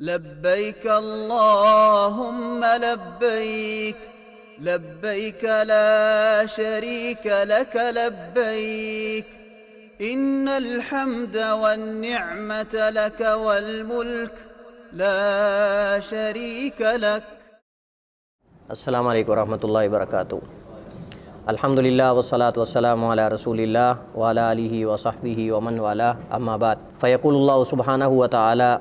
لبيك اللهم لبيك لبيك لا شريك لك لبيك إن الحمد والنعمة لك والملك لا شريك لك. السلام علیکم ورحمۃ اللہ وبرکاتہ. الحمدللہ والصلاة والسلام علی رسول اللہ وعلی آلہ وصحبہ ومن والاه، اما بعد. فیقول اللہ سبحانہ وتعالی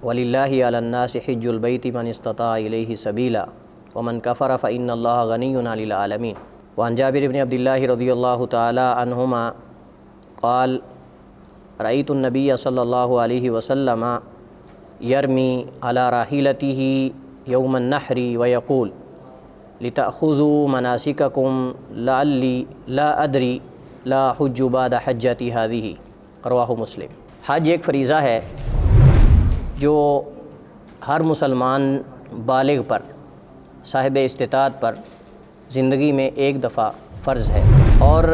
وللہ علی الناس حج البیت من استطاع الیہ سبیلا ومن کفر فإن اللہ غنی عن العالمین. وعن جابر بن عبداللہ رضی اللہ تعالی عنہما قال رأیت النبی صلی اللہ علیہ وسلم یرمی علی راحلتہ یوم النحر ویقول لتأخذوا مناسککم لعلی لا ادری لا حج بعد حجتی ہذہ. رواہ مسلم. حج ایک فریضہ ہے جو ہر مسلمان بالغ پر، صاحب استطاعت پر زندگی میں ایک دفعہ فرض ہے، اور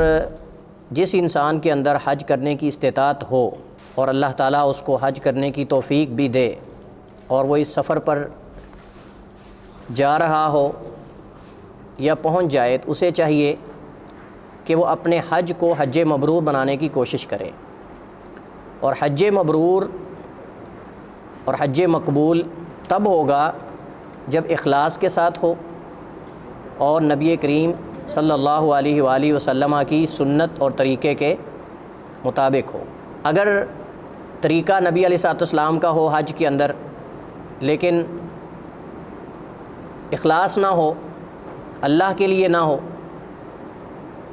جس انسان کے اندر حج کرنے کی استطاعت ہو اور اللہ تعالیٰ اس کو حج کرنے کی توفیق بھی دے اور وہ اس سفر پر جا رہا ہو یا پہنچ جائے، تو اسے چاہیے کہ وہ اپنے حج کو حج مبرور بنانے کی کوشش کرے. اور حج مبرور اور حج مقبول تب ہوگا جب اخلاص کے ساتھ ہو اور نبی کریم صلی اللہ علیہ وآلہ وسلم کی سنت اور طریقے کے مطابق ہو. اگر طریقہ نبی علیہ السلام کا ہو حج کے اندر لیکن اخلاص نہ ہو، اللہ کے لیے نہ ہو،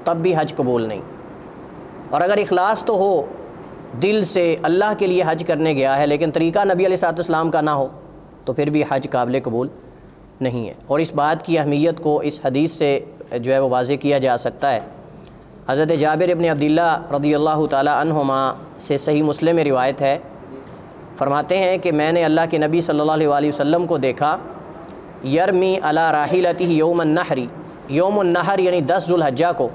تب بھی حج قبول نہیں. اور اگر اخلاص تو ہو، دل سے اللہ کے لیے حج کرنے گیا ہے لیکن طریقہ نبی علیہ السلام کا نہ ہو، تو پھر بھی حج قابل قبول نہیں ہے. اور اس بات کی اہمیت کو اس حدیث سے جو ہے وہ واضح کیا جا سکتا ہے. حضرت جابر بن عبداللہ رضی اللہ تعالی عنہما سے صحیح مسلم میں روایت ہے، فرماتے ہیں کہ میں نے اللہ کے نبی صلی اللہ علیہ وسلم کو دیکھا یرمی علی راحلتہ یوم النحر. یوم النحر یعنی 10 ذو الحجہ کو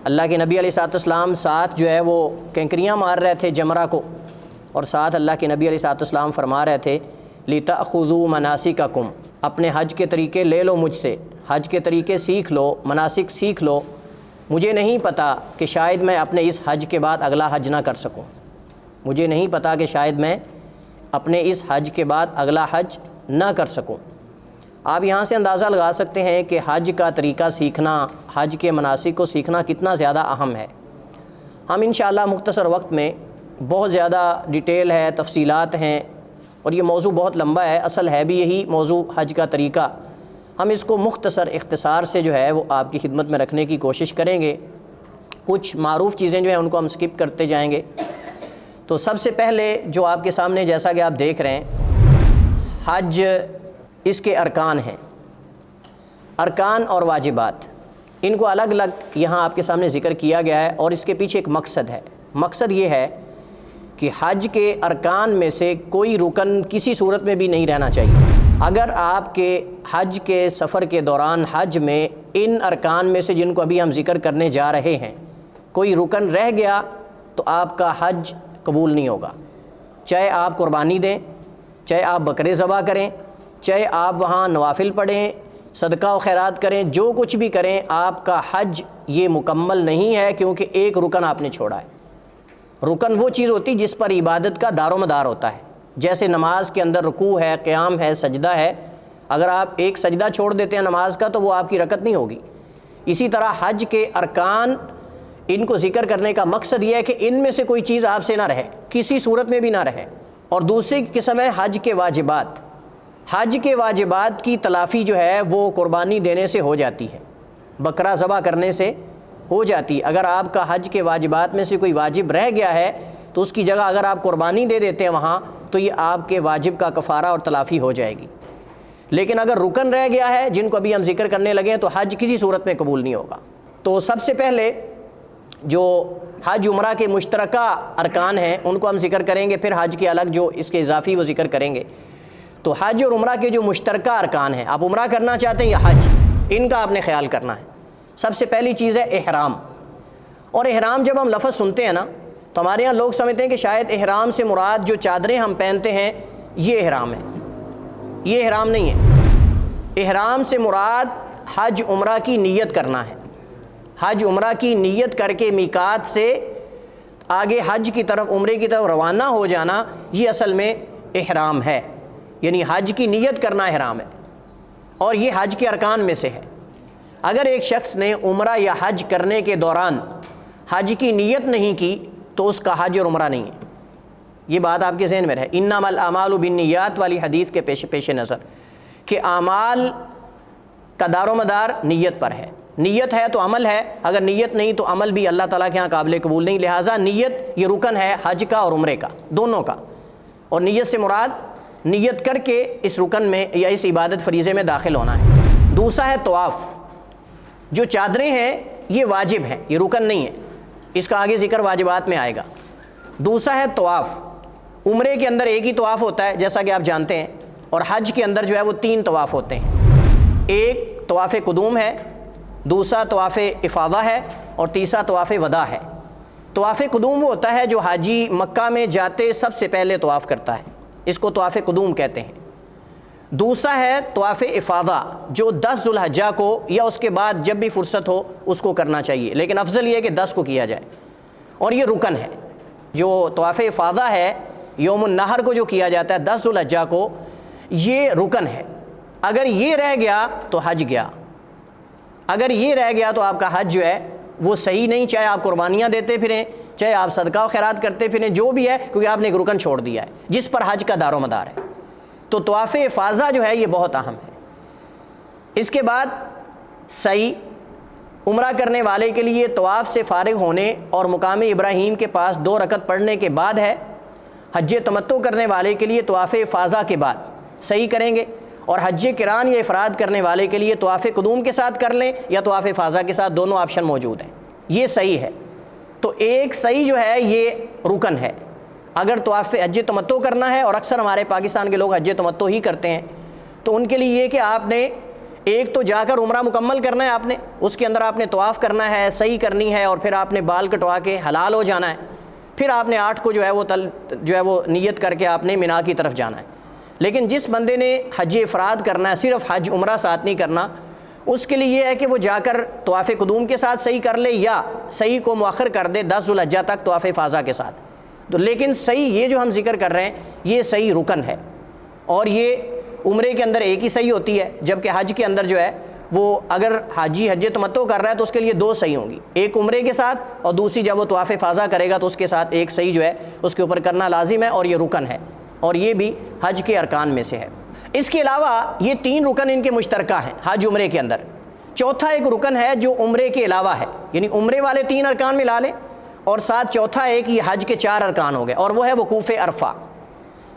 اللہ کے نبی علیہ السلام ساتھ جو ہے وہ کنکریاں مار رہے تھے جمرہ کو، اور ساتھ اللہ کے نبی علیہ السلام فرما رہے تھے لِتَأْخُذُوا مَنَاسِكَكُمْ، اپنے حج کے طریقے لے لو مجھ سے، حج کے طریقے سیکھ لو، مناسک سیکھ لو. مجھے نہیں پتہ کہ شاید میں اپنے اس حج کے بعد اگلا حج نہ کر سکوں، مجھے نہیں پتہ کہ شاید میں اپنے اس حج کے بعد اگلا حج نہ کر سکوں. آپ یہاں سے اندازہ لگا سکتے ہیں کہ حج کا طریقہ سیکھنا، حج کے مناسک کو سیکھنا کتنا زیادہ اہم ہے. ہم انشاءاللہ مختصر وقت میں، بہت زیادہ ڈیٹیل ہے، تفصیلات ہیں، اور یہ موضوع بہت لمبا ہے، اصل ہے بھی یہی موضوع حج کا طریقہ. ہم اس کو مختصر اختصار سے جو ہے وہ آپ کی خدمت میں رکھنے کی کوشش کریں گے. کچھ معروف چیزیں جو ہیں ان کو ہم سکپ کرتے جائیں گے. تو سب سے پہلے جو آپ کے سامنے جیسا کہ آپ دیکھ رہے ہیں، حج اس کے ارکان ہیں. ارکان اور واجبات، ان کو الگ الگ یہاں آپ کے سامنے ذکر کیا گیا ہے، اور اس کے پیچھے ایک مقصد ہے. مقصد یہ ہے کہ حج کے ارکان میں سے کوئی رکن کسی صورت میں بھی نہیں رہنا چاہیے. اگر آپ کے حج کے سفر کے دوران حج میں ان ارکان میں سے جن کو ابھی ہم ذکر کرنے جا رہے ہیں کوئی رکن رہ گیا تو آپ کا حج قبول نہیں ہوگا. چاہے آپ قربانی دیں، چاہے آپ بکرے ذبح کریں، چاہے آپ وہاں نوافل پڑھیں، صدقہ و خیرات کریں، جو کچھ بھی کریں، آپ کا حج یہ مکمل نہیں ہے، کیونکہ ایک رکن آپ نے چھوڑا ہے. رکن وہ چیز ہوتی جس پر عبادت کا دار و مدار ہوتا ہے. جیسے نماز کے اندر رکوع ہے، قیام ہے، سجدہ ہے. اگر آپ ایک سجدہ چھوڑ دیتے ہیں نماز کا تو وہ آپ کی رکعت نہیں ہوگی. اسی طرح حج کے ارکان، ان کو ذکر کرنے کا مقصد یہ ہے کہ ان میں سے کوئی چیز آپ سے نہ رہے، کسی صورت میں بھی نہ رہے. اور دوسری قسم ہے حج کے واجبات. حج کے واجبات کی تلافی جو ہے وہ قربانی دینے سے ہو جاتی ہے، بکرا ذبح کرنے سے ہو جاتی ہے. اگر آپ کا حج کے واجبات میں سے کوئی واجب رہ گیا ہے تو اس کی جگہ اگر آپ قربانی دے دیتے ہیں وہاں تو یہ آپ کے واجب کا کفارہ اور تلافی ہو جائے گی. لیکن اگر رکن رہ گیا ہے جن کو ابھی ہم ذکر کرنے لگے ہیں تو حج کسی صورت میں قبول نہیں ہوگا. تو سب سے پہلے جو حج عمرہ کے مشترکہ ارکان ہیں ان کو ہم ذکر کریں گے، پھر حج کے الگ جو اس کے اضافی وہ ذکر کریں گے. تو حج اور عمرہ کے جو مشترکہ ارکان ہیں، آپ عمرہ کرنا چاہتے ہیں یا حج، ان کا آپ نے خیال کرنا ہے. سب سے پہلی چیز ہے احرام. اور احرام جب ہم لفظ سنتے ہیں نا تو ہمارے یہاں لوگ سمجھتے ہیں کہ شاید احرام سے مراد جو چادریں ہم پہنتے ہیں یہ احرام ہے، یہ احرام نہیں ہے۔ احرام سے مراد حج عمرہ کی نیت کرنا ہے، حج عمرہ کی نیت کر کے میقات سے آگے حج کی طرف، عمرے کی طرف روانہ ہو جانا، یہ اصل میں احرام ہے، یعنی حج کی نیت کرنا احرام ہے، اور یہ حج کے ارکان میں سے ہے۔ اگر ایک شخص نے عمرہ یا حج کرنے کے دوران حج کی نیت نہیں کی تو اس کا حج اور عمرہ نہیں ہے۔ یہ بات آپ کے ذہن میں رہے، انما الاعمال بالنیات والی حدیث کے پیش نظر کہ اعمال کا دار و مدار نیت پر ہے، نیت ہے تو عمل ہے، اگر نیت نہیں تو عمل بھی اللہ تعالیٰ کے ہاں قابل قبول نہیں، لہٰذا نیت یہ رکن ہے حج کا اور عمرے کا، دونوں کا، اور نیت سے مراد نیت کر کے اس رکن میں یا اس عبادت فریضے میں داخل ہونا ہے۔ دوسرا ہے طواف، جو چادریں ہیں یہ واجب ہیں، یہ رکن نہیں ہے، اس کا آگے ذکر واجبات میں آئے گا۔ دوسرا ہے طواف، عمرے کے اندر ایک ہی طواف ہوتا ہے جیسا کہ آپ جانتے ہیں، اور حج کے اندر جو ہے وہ 3 طواف ہوتے ہیں، ایک طواف قدوم ہے، دوسرا طواف افاضہ ہے، اور تیسرا طواف وداع ہے۔ طواف قدوم وہ ہوتا ہے جو حاجی مکہ میں جاتے سب سے پہلے طواف کرتا ہے، اس کو طواف قدوم کہتے ہیں۔ دوسرا ہے طواف افاضہ جو 10 ذو الحجہ کو یا اس کے بعد جب بھی فرصت ہو اس کو کرنا چاہیے، لیکن افضل یہ ہے کہ 10 کو کیا جائے، اور یہ رکن ہے۔ جو طواف افاضہ ہے یوم النحر کو جو کیا جاتا ہے 10 ذو الحجہ کو، یہ رکن ہے۔ اگر یہ رہ گیا تو حج گیا، اگر یہ رہ گیا تو آپ کا حج جو ہے وہ صحیح نہیں، چاہے آپ قربانیاں دیتے پھریں، چاہے آپ صدقہ و خیرات کرتے پھریں، جو بھی ہے، کیونکہ آپ نے ایک رکن چھوڑ دیا ہے جس پر حج کا دار و مدار ہے۔ تو طواف افاضہ جو ہے یہ بہت اہم ہے۔ اس کے بعد سعی، عمرہ کرنے والے کے لیے طواف سے فارغ ہونے اور مقام ابراہیم کے پاس 2 رکعت پڑھنے کے بعد ہے۔ حج تمتع کرنے والے کے لیے طواف افاضہ کے بعد سعی کریں گے، اور حج قران یا افراد کرنے والے کے لیے طواف قدوم کے ساتھ کر لیں یا طواف افاضہ کے ساتھ، دونوں آپشن موجود ہیں۔ یہ صحیح ہے۔ تو ایک صحیح جو ہے یہ رکن ہے۔ اگر طواف حج تمتع کرنا ہے، اور اکثر ہمارے پاکستان کے لوگ حج تمتع ہی کرتے ہیں، تو ان کے لیے یہ کہ آپ نے ایک تو جا کر عمرہ مکمل کرنا ہے، آپ نے اس کے اندر آپ نے طواف کرنا ہے، صحیح کرنی ہے، اور پھر آپ نے بال کٹوا کے حلال ہو جانا ہے، پھر آپ نے 8 کو جو ہے وہ نیت کر کے آپ نے مینا کی طرف جانا ہے۔ لیکن جس بندے نے حج افراد کرنا ہے، صرف حج عمرہ ساتھ نہیں کرنا، اس کے لیے یہ ہے کہ وہ جا کر طواف قدوم کے ساتھ صحیح کر لے یا صحیح کو مؤخر کر دے 10 ذو الحجہ تک طواف افاضہ کے ساتھ۔ تو لیکن صحیح یہ جو ہم ذکر کر رہے ہیں یہ صحیح رکن ہے، اور یہ عمرے کے اندر ایک ہی صحیح ہوتی ہے، جبکہ حج کے اندر جو ہے وہ اگر حاجی حج تمتع کر رہا ہے تو اس کے لیے 2 صحیح ہوں گی، ایک عمرے کے ساتھ اور دوسری جب وہ طواف افاضہ کرے گا تو اس کے ساتھ ایک صحیح جو ہے اس کے اوپر کرنا لازم ہے، اور یہ رکن ہے، اور یہ بھی حج کے ارکان میں سے ہے۔ اس کے علاوہ یہ 3 رکن ان کے مشترکہ ہیں حج عمرے کے اندر۔ چوتھا ایک رکن ہے جو عمرے کے علاوہ ہے، یعنی عمرے والے 3 ارکان میں لا لیں، اور ساتھ چوتھا ایک یہ حج کے 4 ارکان ہو گئے، اور وہ ہے وقوف عرفہ،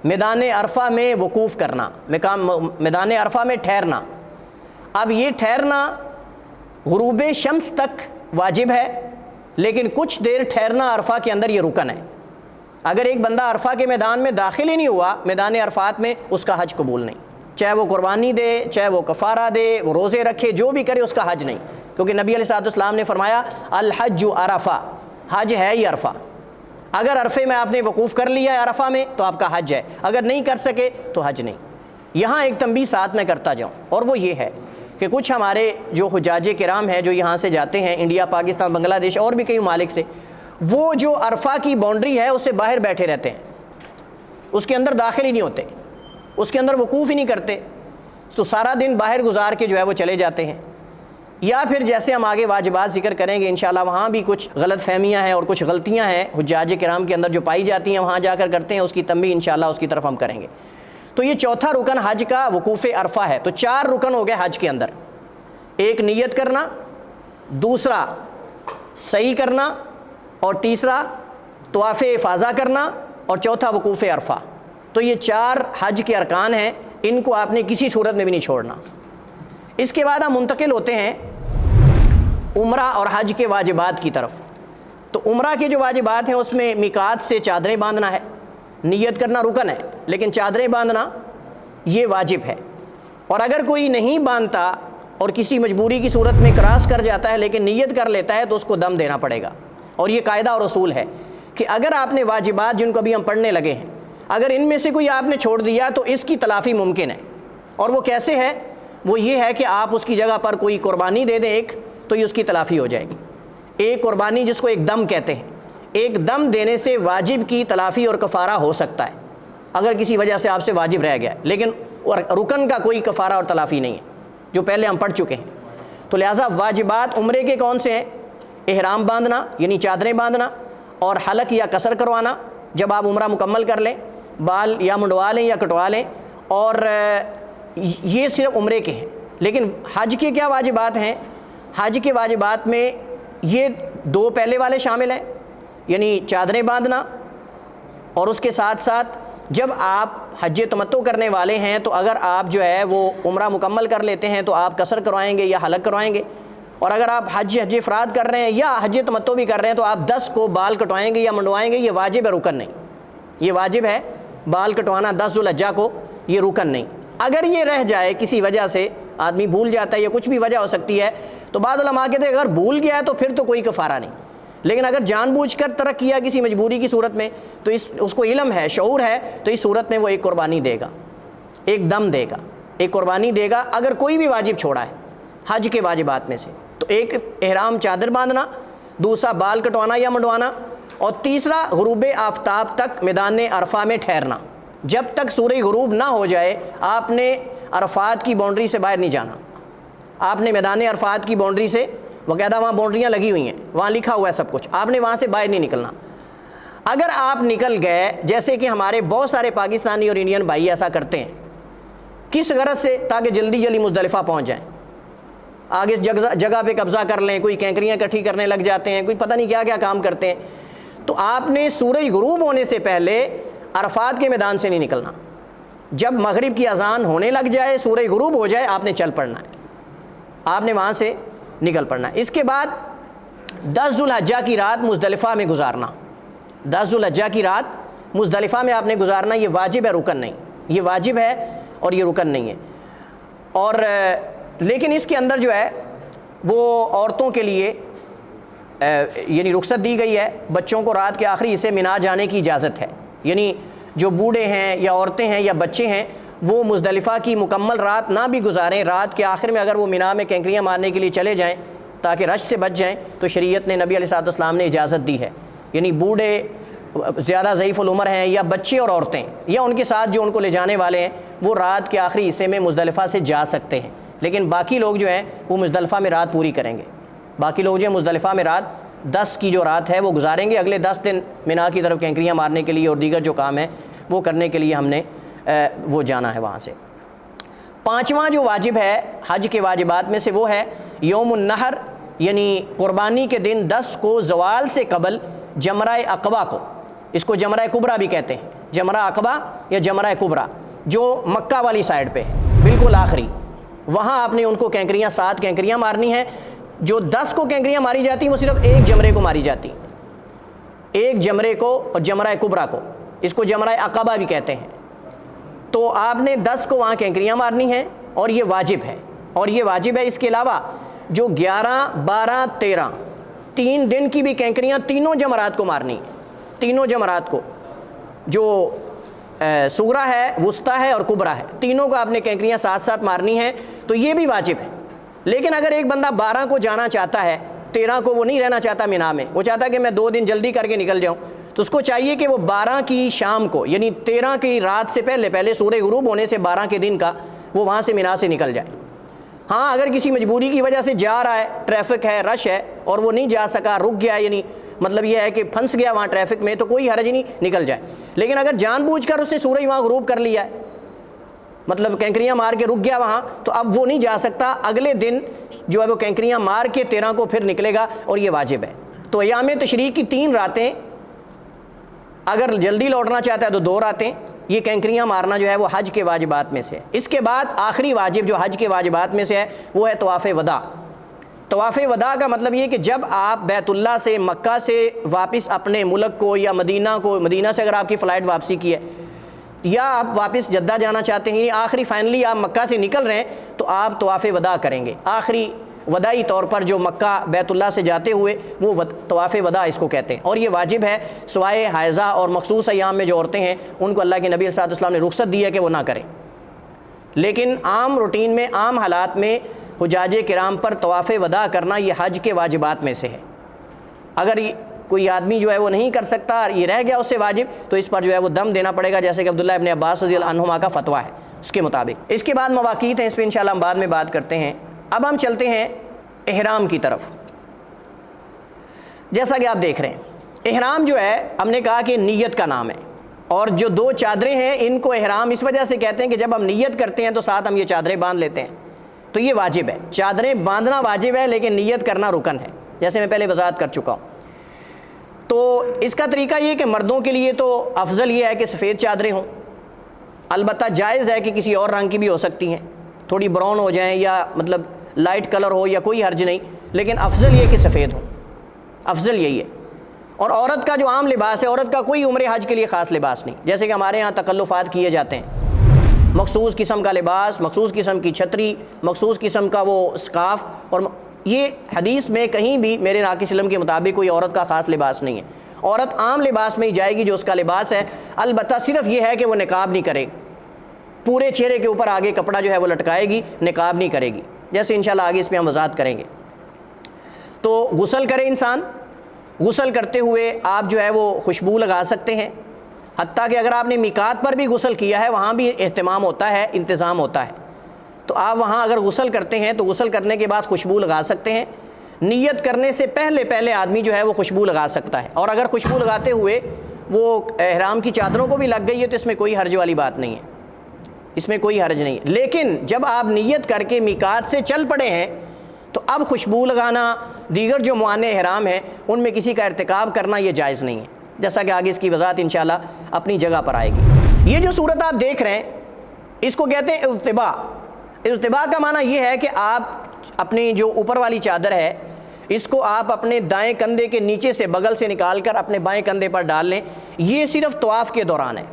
میدان عرفہ میں وقوف کرنا، میدان عرفہ میں ٹھہرنا۔ اب یہ ٹھہرنا غروب شمس تک واجب ہے، لیکن کچھ دیر ٹھہرنا عرفہ کے اندر یہ رکن ہے۔ اگر ایک بندہ عرفہ کے میدان میں داخل ہی نہیں ہوا، میدان عرفات میں، اس کا حج قبول نہیں، چاہے وہ قربانی دے، چاہے وہ کفارہ دے، وہ روزے رکھے، جو بھی کرے اس کا حج نہیں، کیونکہ نبی علیہ السلام نے فرمایا الحج عرفہ، حج ہے ہی عرفہ۔ اگر عرفے میں آپ نے وقوف کر لیا ہے عرفہ میں تو آپ کا حج ہے، اگر نہیں کر سکے تو حج نہیں۔ یہاں ایک تنبیہ ساتھ میں کرتا جاؤں، اور وہ یہ ہے کہ کچھ ہمارے جو حجاج کرام ہیں جو یہاں سے جاتے ہیں، انڈیا، پاکستان، بنگلہ دیش اور بھی کئی ممالک سے، وہ جو عرفہ کی باؤنڈری ہے اس سے باہر بیٹھے رہتے ہیں، اس کے اندر داخل ہی نہیں ہوتے، اس کے اندر وقوف ہی نہیں کرتے، تو سارا دن باہر گزار کے جو ہے وہ چلے جاتے ہیں۔ یا پھر جیسے ہم آگے واجبات ذکر کریں گے انشاءاللہ، وہاں بھی کچھ غلط فہمیاں ہیں اور کچھ غلطیاں ہیں حجاج کرام کے اندر جو پائی جاتی ہیں، وہاں جا کر کرتے ہیں، اس کی تنبیہ انشاءاللہ اس کی طرف ہم کریں گے۔ تو یہ چوتھا رکن حج کا وقوف عرفہ ہے۔ تو 4 رکن ہو گئے حج کے اندر، ایک نیت کرنا، دوسرا صحیح کرنا، اور تیسرا طواف افاضہ کرنا، اور چوتھا وقوف عرفہ۔ تو یہ 4 حج کے ارکان ہیں، ان کو آپ نے کسی صورت میں بھی نہیں چھوڑنا۔ اس کے بعد ہم منتقل ہوتے ہیں عمرہ اور حج کے واجبات کی طرف۔ تو عمرہ کے جو واجبات ہیں اس میں میقات سے چادریں باندھنا ہے، نیت کرنا رکن ہے، لیکن چادریں باندھنا یہ واجب ہے، اور اگر کوئی نہیں باندھتا اور کسی مجبوری کی صورت میں کراس کر جاتا ہے لیکن نیت کر لیتا ہے تو اس کو دم دینا پڑے گا۔ اور یہ قاعدہ اور اصول ہے کہ اگر آپ نے واجبات جن کو ابھی ہم پڑھنے لگے ہیں، اگر ان میں سے کوئی آپ نے چھوڑ دیا تو اس کی تلافی ممکن ہے. اور وہ کیسے ہے؟ وہ یہ ہے کہ آپ اس کی جگہ پر کوئی قربانی دے دیں ایک، تو یہ اس کی تلافی ہو جائے گی. ایک قربانی جس کو ایک دم کہتے ہیں، ایک دم دینے سے واجب کی تلافی اور کفارہ ہو سکتا ہے اگر کسی وجہ سے آپ سے واجب رہ گیا ہے، لیکن رکن کا کوئی کفارہ اور تلافی نہیں ہے جو پہلے ہم پڑھ چکے ہیں. تو لہٰذا واجبات عمرے کے کون سے ہیں؟ احرام باندھنا یعنی چادریں باندھنا، اور حلق یا قصر کروانا جب آپ عمرہ مکمل کر لیں، بال یا منڈوا لیں یا کٹوا لیں، اور یہ صرف عمرے کے ہیں. لیکن حج کے کیا واجبات ہیں؟ حج کے واجبات میں یہ دو پہلے والے شامل ہیں، یعنی چادریں باندھنا، اور اس کے ساتھ ساتھ جب آپ حج تمتع کرنے والے ہیں تو اگر آپ جو ہے وہ عمرہ مکمل کر لیتے ہیں تو آپ قصر کروائیں گے یا حلق کروائیں گے، اور اگر آپ حج افراد کر رہے ہیں یا حج تمتع بھی کر رہے ہیں تو آپ 10 کو بال کٹوائیں گے یا منڈوائیں گے. یہ واجب ہے، رکن نہیں. یہ واجب ہے بال کٹوانا 10 ذو الحجہ کو، یہ رکن نہیں. اگر یہ رہ جائے کسی وجہ سے، آدمی بھول جاتا ہے یا کچھ بھی وجہ ہو سکتی ہے، تو بعض علماء کہتے ہیں اگر بھول گیا ہے تو پھر تو کوئی کفارہ نہیں. لیکن اگر جان بوجھ کر ترک کیا کسی مجبوری کی صورت میں، تو اس کو علم ہے، شعور ہے، تو اس صورت میں وہ ایک قربانی دے گا، ایک دم دے گا، ایک قربانی دے گا اگر کوئی بھی واجب چھوڑا ہے حج کے واجبات میں سے. تو ایک احرام چادر باندھنا، دوسرا بال کٹوانا یا منڈوانا، اور تیسرا غروب آفتاب تک میدان عرفہ میں ٹھہرنا. جب تک سورج غروب نہ ہو جائے آپ نے عرفات کی باؤنڈری سے باہر نہیں جانا. آپ نے میدان عرفات کی باؤنڈری سے، باقاعدہ وہاں باؤنڈریاں لگی ہوئی ہیں، وہاں لکھا ہوا ہے سب کچھ، آپ نے وہاں سے باہر نہیں نکلنا. اگر آپ نکل گئے، جیسے کہ ہمارے بہت سارے پاکستانی اور انڈین بھائی ایسا کرتے ہیں، کس غرض سے؟ تاکہ جلدی جلدی مزدلفہ پہنچ جائیں، آگے جگہ پہ قبضہ کر لیں، کوئی کینکریاں اکٹھی کرنے لگ جاتے ہیں، کوئی پتہ نہیں کیا کیا کام کرتے ہیں. تو آپ نے سورج غروب ہونے سے پہلے عرفات کے میدان سے نہیں نکلنا. جب مغرب کی اذان ہونے لگ جائے، سورج غروب ہو جائے، آپ نے چل پڑنا ہے، آپ نے وہاں سے نکل پڑنا ہے. اس کے بعد 10 ذو الحجہ کی رات مزدلفہ میں گزارنا. 10 ذو الحجہ کی رات مزدلفہ میں آپ نے گزارنا. یہ واجب ہے، رکن نہیں. یہ واجب ہے اور یہ رکن نہیں ہے. اور لیکن اس کے اندر جو ہے وہ عورتوں کے لیے یعنی رخصت دی گئی ہے. بچوں کو رات کے آخری حصے مینا جانے کی اجازت ہے. یعنی جو بوڑھے ہیں یا عورتیں ہیں یا بچے ہیں وہ مزدلفہ کی مکمل رات نہ بھی گزاریں، رات کے آخر میں اگر وہ مینا میں کینکریاں مارنے کے لیے چلے جائیں تاکہ رش سے بچ جائیں، تو شریعت نے، نبی علیہ الصلوۃ والسلام نے اجازت دی ہے. یعنی بوڑھے، زیادہ ضعیف العمر ہیں یا بچے اور عورتیں یا ان کے ساتھ جو ان کو لے جانے والے ہیں، وہ رات کے آخری حصے میں مزدلفہ سے جا سکتے ہیں. لیکن باقی لوگ جو ہیں وہ مزدلفہ میں رات پوری کریں گے. باقی لوگ جو ہیں مزدلفہ میں رات 10 کی جو رات ہے وہ گزاریں گے. اگلے 10 دن مینا کی طرف کینکریاں مارنے کے لیے اور دیگر جو کام ہے وہ کرنے کے لیے ہم نے وہ جانا ہے وہاں سے. 5واں جو واجب ہے حج کے واجبات میں سے وہ ہے یوم النحر، یعنی قربانی کے دن 10 کو زوال سے قبل جمرہ عقبہ کو، اس کو جمرہ کبریٰ بھی کہتے ہیں، جمرہ عقبہ یا جمرہ کبریٰ، جو مکہ والی سائڈ پہ ہے بالکل آخری، وہاں آپ نے ان کو کینکریاں 7 کینکریاں مارنی ہیں. جو 10 کو کینکریاں ماری جاتی ہیں وہ صرف ایک جمرے کو ماری جاتی ہیں، ایک جمرے کو، اور جمرہ کبریٰ کو، اس کو جمرہ عقبہ بھی کہتے ہیں. تو آپ نے 10 کو وہاں کینکریاں مارنی ہیں اور یہ واجب ہے، اور یہ واجب ہے. اس کے علاوہ جو 11 12 13 3 دن کی بھی کینکریاں تینوں جمرات کو مارنی ہیں، تینوں جمرات کو، جو صغریٰ ہے، وسطیٰ ہے اور کبریٰ ہے، تینوں کو آپ نے کینکریاں ساتھ ساتھ مارنی ہیں. تو یہ بھی واجب ہے. لیکن اگر ایک بندہ 12 کو جانا چاہتا ہے، 13 کو وہ نہیں رہنا چاہتا مینا میں، وہ چاہتا ہے کہ میں 2 دن جلدی کر کے نکل جاؤں، تو اس کو چاہیے کہ وہ 12 کی شام کو، یعنی 13 کی رات سے پہلے سورج غروب ہونے سے 12 کے دن کا وہ وہاں سے مینا سے نکل جائے. ہاں اگر کسی مجبوری کی وجہ سے جا رہا ہے، ٹریفک ہے، رش ہے، اور وہ نہیں جا سکا، رک گیا، یعنی مطلب یہ ہے کہ پھنس گیا وہاں ٹریفک میں، تو کوئی حرج نہیں، نکل جائے. لیکن اگر جان بوجھ کر اس نے سورج وہاں غروب کر لیا ہے، مطلب کینکریاں مار کے رک گیا وہاں، تو اب وہ نہیں جا سکتا. اگلے دن جو ہے وہ کینکریاں مار کے 13 کو پھر نکلے گا، اور یہ واجب ہے. تو ایام تشریق کی 3 راتیں، اگر جلدی لوٹنا چاہتا ہے تو 2 راتیں، یہ کینکریاں مارنا جو ہے وہ حج کے واجبات میں سے. اس کے بعد آخری واجب جو حج کے واجبات میں سے ہے وہ ہے طواف وداع. طواف وداع کا مطلب یہ کہ جب آپ بیت اللہ سے، مکہ سے واپس اپنے ملک کو یا مدینہ سے اگر آپ کی فلائٹ واپسی کی ہے، یا آپ واپس جدہ جانا چاہتے ہیں، آخری فائنلی آپ مکہ سے نکل رہے ہیں، تو آپ طواف وداع کریں گے. آخری وداعی طور پر جو مکہ بیت اللہ سے جاتے ہوئے وہ طواف وداع اس کو کہتے ہیں، اور یہ واجب ہے سوائے حائضہ اور مخصوص ایام میں جو عورتیں ہیں ان کو اللہ کے نبی صلی اللہ علیہ وسلم نے رخصت دی ہے کہ وہ نہ کریں، لیکن عام روٹین میں عام حالات میں حجاج کرام پر طواف وداع کرنا یہ حج کے واجبات میں سے ہے۔ اگر کوئی آدمی جو ہے وہ نہیں کر سکتا، یہ رہ گیا اس سے واجب، تو اس پر جو ہے وہ دم دینا پڑے گا، جیسے کہ عبداللہ ابن عباس رضی اللہ عنہما کا فتویٰ ہے اس کے مطابق۔ اس کے بعد مواقیت ہیں، اس پہ انشاءاللہ ہم بعد میں بات کرتے ہیں۔ اب ہم چلتے ہیں احرام کی طرف۔ جیسا کہ آپ دیکھ رہے ہیں احرام جو ہے ہم نے کہا کہ نیت کا نام ہے، اور جو دو چادریں ہیں ان کو احرام اس وجہ سے کہتے ہیں کہ جب ہم نیت کرتے ہیں تو ساتھ ہم یہ چادریں باندھ لیتے ہیں، تو یہ واجب ہے، چادریں باندھنا واجب ہے لیکن نیت کرنا رکن ہے، جیسے میں پہلے وضاحت کر چکا ہوں۔ تو اس کا طریقہ یہ کہ مردوں کے لیے تو افضل یہ ہے کہ سفید چادریں ہوں، البتہ جائز ہے کہ کسی اور رنگ کی بھی ہو سکتی ہیں، تھوڑی براؤن ہو جائیں یا مطلب لائٹ کلر ہو یا کوئی حرج نہیں، لیکن افضل یہ کہ سفید ہو، افضل یہی ہے۔ اور عورت کا جو عام لباس ہے، عورت کا کوئی عمر حج کے لیے خاص لباس نہیں، جیسے کہ ہمارے ہاں تکلفات کیے جاتے ہیں، مخصوص قسم کا لباس، مخصوص قسم کی چھتری، مخصوص قسم کا وہ اسکارف، اور یہ حدیث میں کہیں بھی میرے ناقص علم کے مطابق کوئی عورت کا خاص لباس نہیں ہے، عورت عام لباس میں ہی جائے گی جو اس کا لباس ہے، البتہ صرف یہ ہے کہ وہ نقاب نہیں کرے، پورے چہرے کے اوپر آگے کپڑا جو ہے وہ لٹکائے گی، نقاب نہیں کرے گی، جیسے انشاءاللہ آگے اس پہ ہم وضاحت کریں گے۔ تو غسل کرے انسان، غسل کرتے ہوئے آپ جو ہے وہ خوشبو لگا سکتے ہیں، حتیٰ کہ اگر آپ نے میقات پر بھی غسل کیا ہے وہاں بھی اہتمام ہوتا ہے، انتظام ہوتا ہے، تو آپ وہاں اگر غسل کرتے ہیں تو غسل کرنے کے بعد خوشبو لگا سکتے ہیں، نیت کرنے سے پہلے آدمی جو ہے وہ خوشبو لگا سکتا ہے، اور اگر خوشبو لگاتے ہوئے وہ احرام کی چادروں کو بھی لگ گئی ہے تو اس میں کوئی حرج والی بات نہیں ہے، اس میں کوئی حرج نہیں ہے۔ لیکن جب آپ نیت کر کے میقات سے چل پڑے ہیں تو اب خوشبو لگانا، دیگر جو موانع احرام ہیں ان میں کسی کا ارتکاب کرنا یہ جائز نہیں ہے، جیسا کہ آگے اس کی وضاحت انشاءاللہ اپنی جگہ پر آئے گی۔ یہ جو صورت آپ دیکھ رہے ہیں اس کو کہتے ہیں التباء۔ التباء کا معنی یہ ہے کہ آپ اپنی جو اوپر والی چادر ہے اس کو آپ اپنے دائیں کندھے کے نیچے سے بغل سے نکال کر اپنے بائیں کندھے پر ڈال لیں، یہ صرف طواف کے دوران ہے،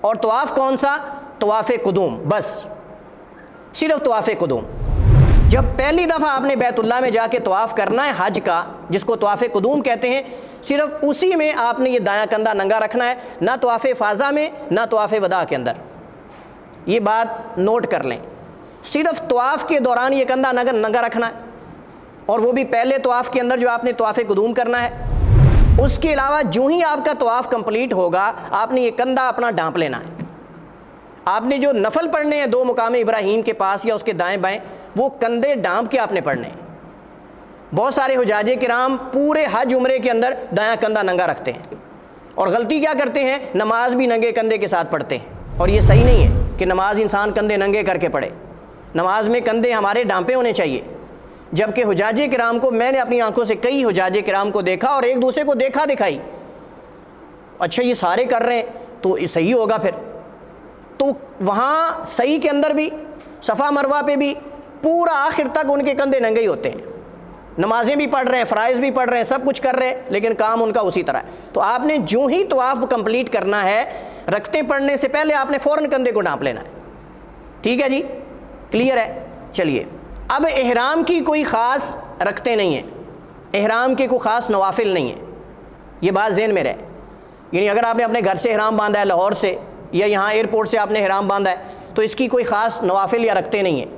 اور طواف کون سا؟ طواف قدوم، بس صرف طواف قدوم۔ جب پہلی دفعہ آپ نے بیت اللہ میں جا کے طواف کرنا ہے حج کا، جس کو طواف قدوم کہتے ہیں، صرف اسی میں آپ نے یہ دایاں کندھا ننگا رکھنا ہے، نہ طواف افاضہ میں نہ طواف وداع کے اندر، یہ بات نوٹ کر لیں، صرف طواف کے دوران یہ کندھا ننگا رکھنا ہے، اور وہ بھی پہلے طواف کے اندر جو آپ نے طواف قدوم کرنا ہے۔ اس کے علاوہ جو ہی آپ کا طواف کمپلیٹ ہوگا آپ نے یہ کندھا اپنا ڈھانپ لینا ہے، آپ نے جو نفل پڑھنے ہیں 2 مقام ابراہیم کے پاس یا اس کے دائیں بائیں، وہ کندھے ڈھانپ کے آپ نے پڑھنے ہیں۔ بہت سارے حجاج کرام پورے حج عمرے کے اندر دایاں کندھا ننگا رکھتے ہیں، اور غلطی کیا کرتے ہیں؟ نماز بھی ننگے کندھے کے ساتھ پڑھتے ہیں، اور یہ صحیح نہیں ہے کہ نماز انسان کندھے ننگے کر کے پڑھے، نماز میں کندھے ہمارے ڈھانپے ہونے چاہیے، جبکہ حجاج کرام کو میں نے اپنی آنکھوں سے کئی حجاج کرام کو دیکھا اور ایک دوسرے کو دیکھا دکھائی، اچھا یہ سارے کر رہے ہیں تو یہ صحیح ہوگا پھر، تو وہاں صحیح کے اندر بھی صفا مروہ پہ بھی پورا آخر تک ان کے کندھے ننگے ہی ہوتے ہیں، نمازیں بھی پڑھ رہے ہیں، فرائض بھی پڑھ رہے ہیں، سب کچھ کر رہے ہیں، لیکن کام ان کا اسی طرح ہے۔ تو آپ نے جو ہی طواف کمپلیٹ کرنا ہے، رکھتے پڑھنے سے پہلے آپ نے فوراً کندھے کو ڈھانپ لینا ہے، ٹھیک ہے جی، کلیئر ہے؟ چلیے اب احرام کی کوئی خاص رکھتے نہیں ہیں، احرام کے کوئی خاص نوافل نہیں ہیں، یہ بات ذہن میں رہے، یعنی اگر آپ نے اپنے گھر سے احرام باندھا ہے لاہور سے، یا یہاں ایئرپورٹ سے آپ نے احرام باندھا ہے، تو اس کی کوئی خاص نوافل یا رکھتے نہیں ہیں۔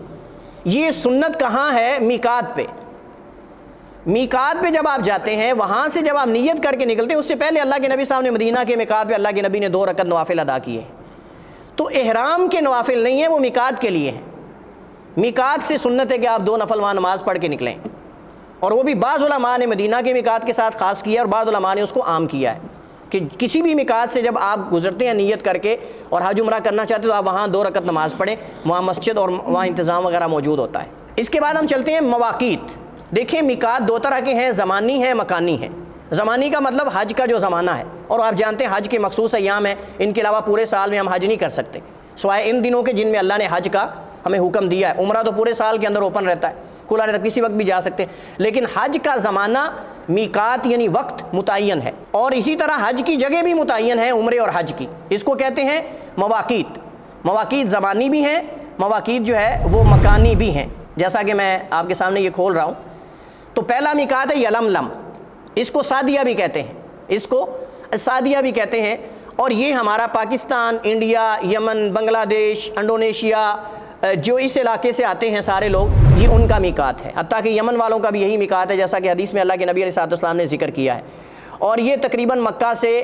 یہ سنت کہاں ہے؟ میقات پہ، میقات پہ جب آپ جاتے ہیں وہاں سے جب آپ نیت کر کے نکلتے ہیں، اس سے پہلے اللہ کے نبی صاحب نے مدینہ کے میقات پہ اللہ کے نبی نے 2 رکعت نوافل ادا کیے ہیں، تو احرام کے نوافل نہیں ہیں، وہ میقات کے لیے ہیں۔ میقات سے سنت ہے کہ آپ 2 نفل وہاں نماز پڑھ کے نکلیں، اور وہ بھی بعض علماء نے مدینہ کے میقات کے ساتھ خاص کیا اور بعض علماء نے اس کو عام کیا ہے کہ کسی بھی میقات سے جب آپ گزرتے ہیں نیت کر کے اور حج عمرہ کرنا چاہتے تو آپ وہاں 2 رکعت نماز پڑھیں، وہاں مسجد اور وہاں انتظام وغیرہ موجود ہوتا ہے۔ اس کے بعد ہم چلتے ہیں مواقیت۔ دیکھیں میقات 2 طرح کے ہیں، زمانی ہے، مکانی ہے۔ زمانی کا مطلب حج کا جو زمانہ ہے، اور آپ جانتے ہیں حج کے مخصوص ایام ہیں، ان کے علاوہ پورے سال میں ہم حج نہیں کر سکتے سوائے ان دنوں کے جن میں اللہ نے حج کا ہمیں حکم دیا ہے۔ عمرہ تو پورے سال کے اندر اوپن رہتا ہے، کھلا رہتا ہے، کسی وقت بھی جا سکتے ہیں، لیکن حج کا زمانہ میقات یعنی وقت متعین ہے، اور اسی طرح حج کی جگہ بھی متعین ہے عمرے اور حج کی، اس کو کہتے ہیں مواقیت۔ مواقیت زمانی بھی ہیں، مواقیت جو ہے وہ مکانی بھی ہیں۔ جیسا کہ میں آپ کے سامنے یہ کھول رہا ہوں، تو پہلا میقات ہے یلملم، اس کو سعدیہ بھی کہتے ہیں، اس کو سعدیہ بھی کہتے ہیں، اور یہ ہمارا پاکستان، انڈیا، یمن، بنگلہ دیش، انڈونیشیا، جو اس علاقے سے آتے ہیں سارے لوگ، یہ ان کا میقات ہے، حتیٰ کہ یمن والوں کا بھی یہی میقات ہے، جیسا کہ حدیث میں اللہ کے نبی علیہ السلام نے ذکر کیا ہے۔ اور یہ تقریباً مکہ سے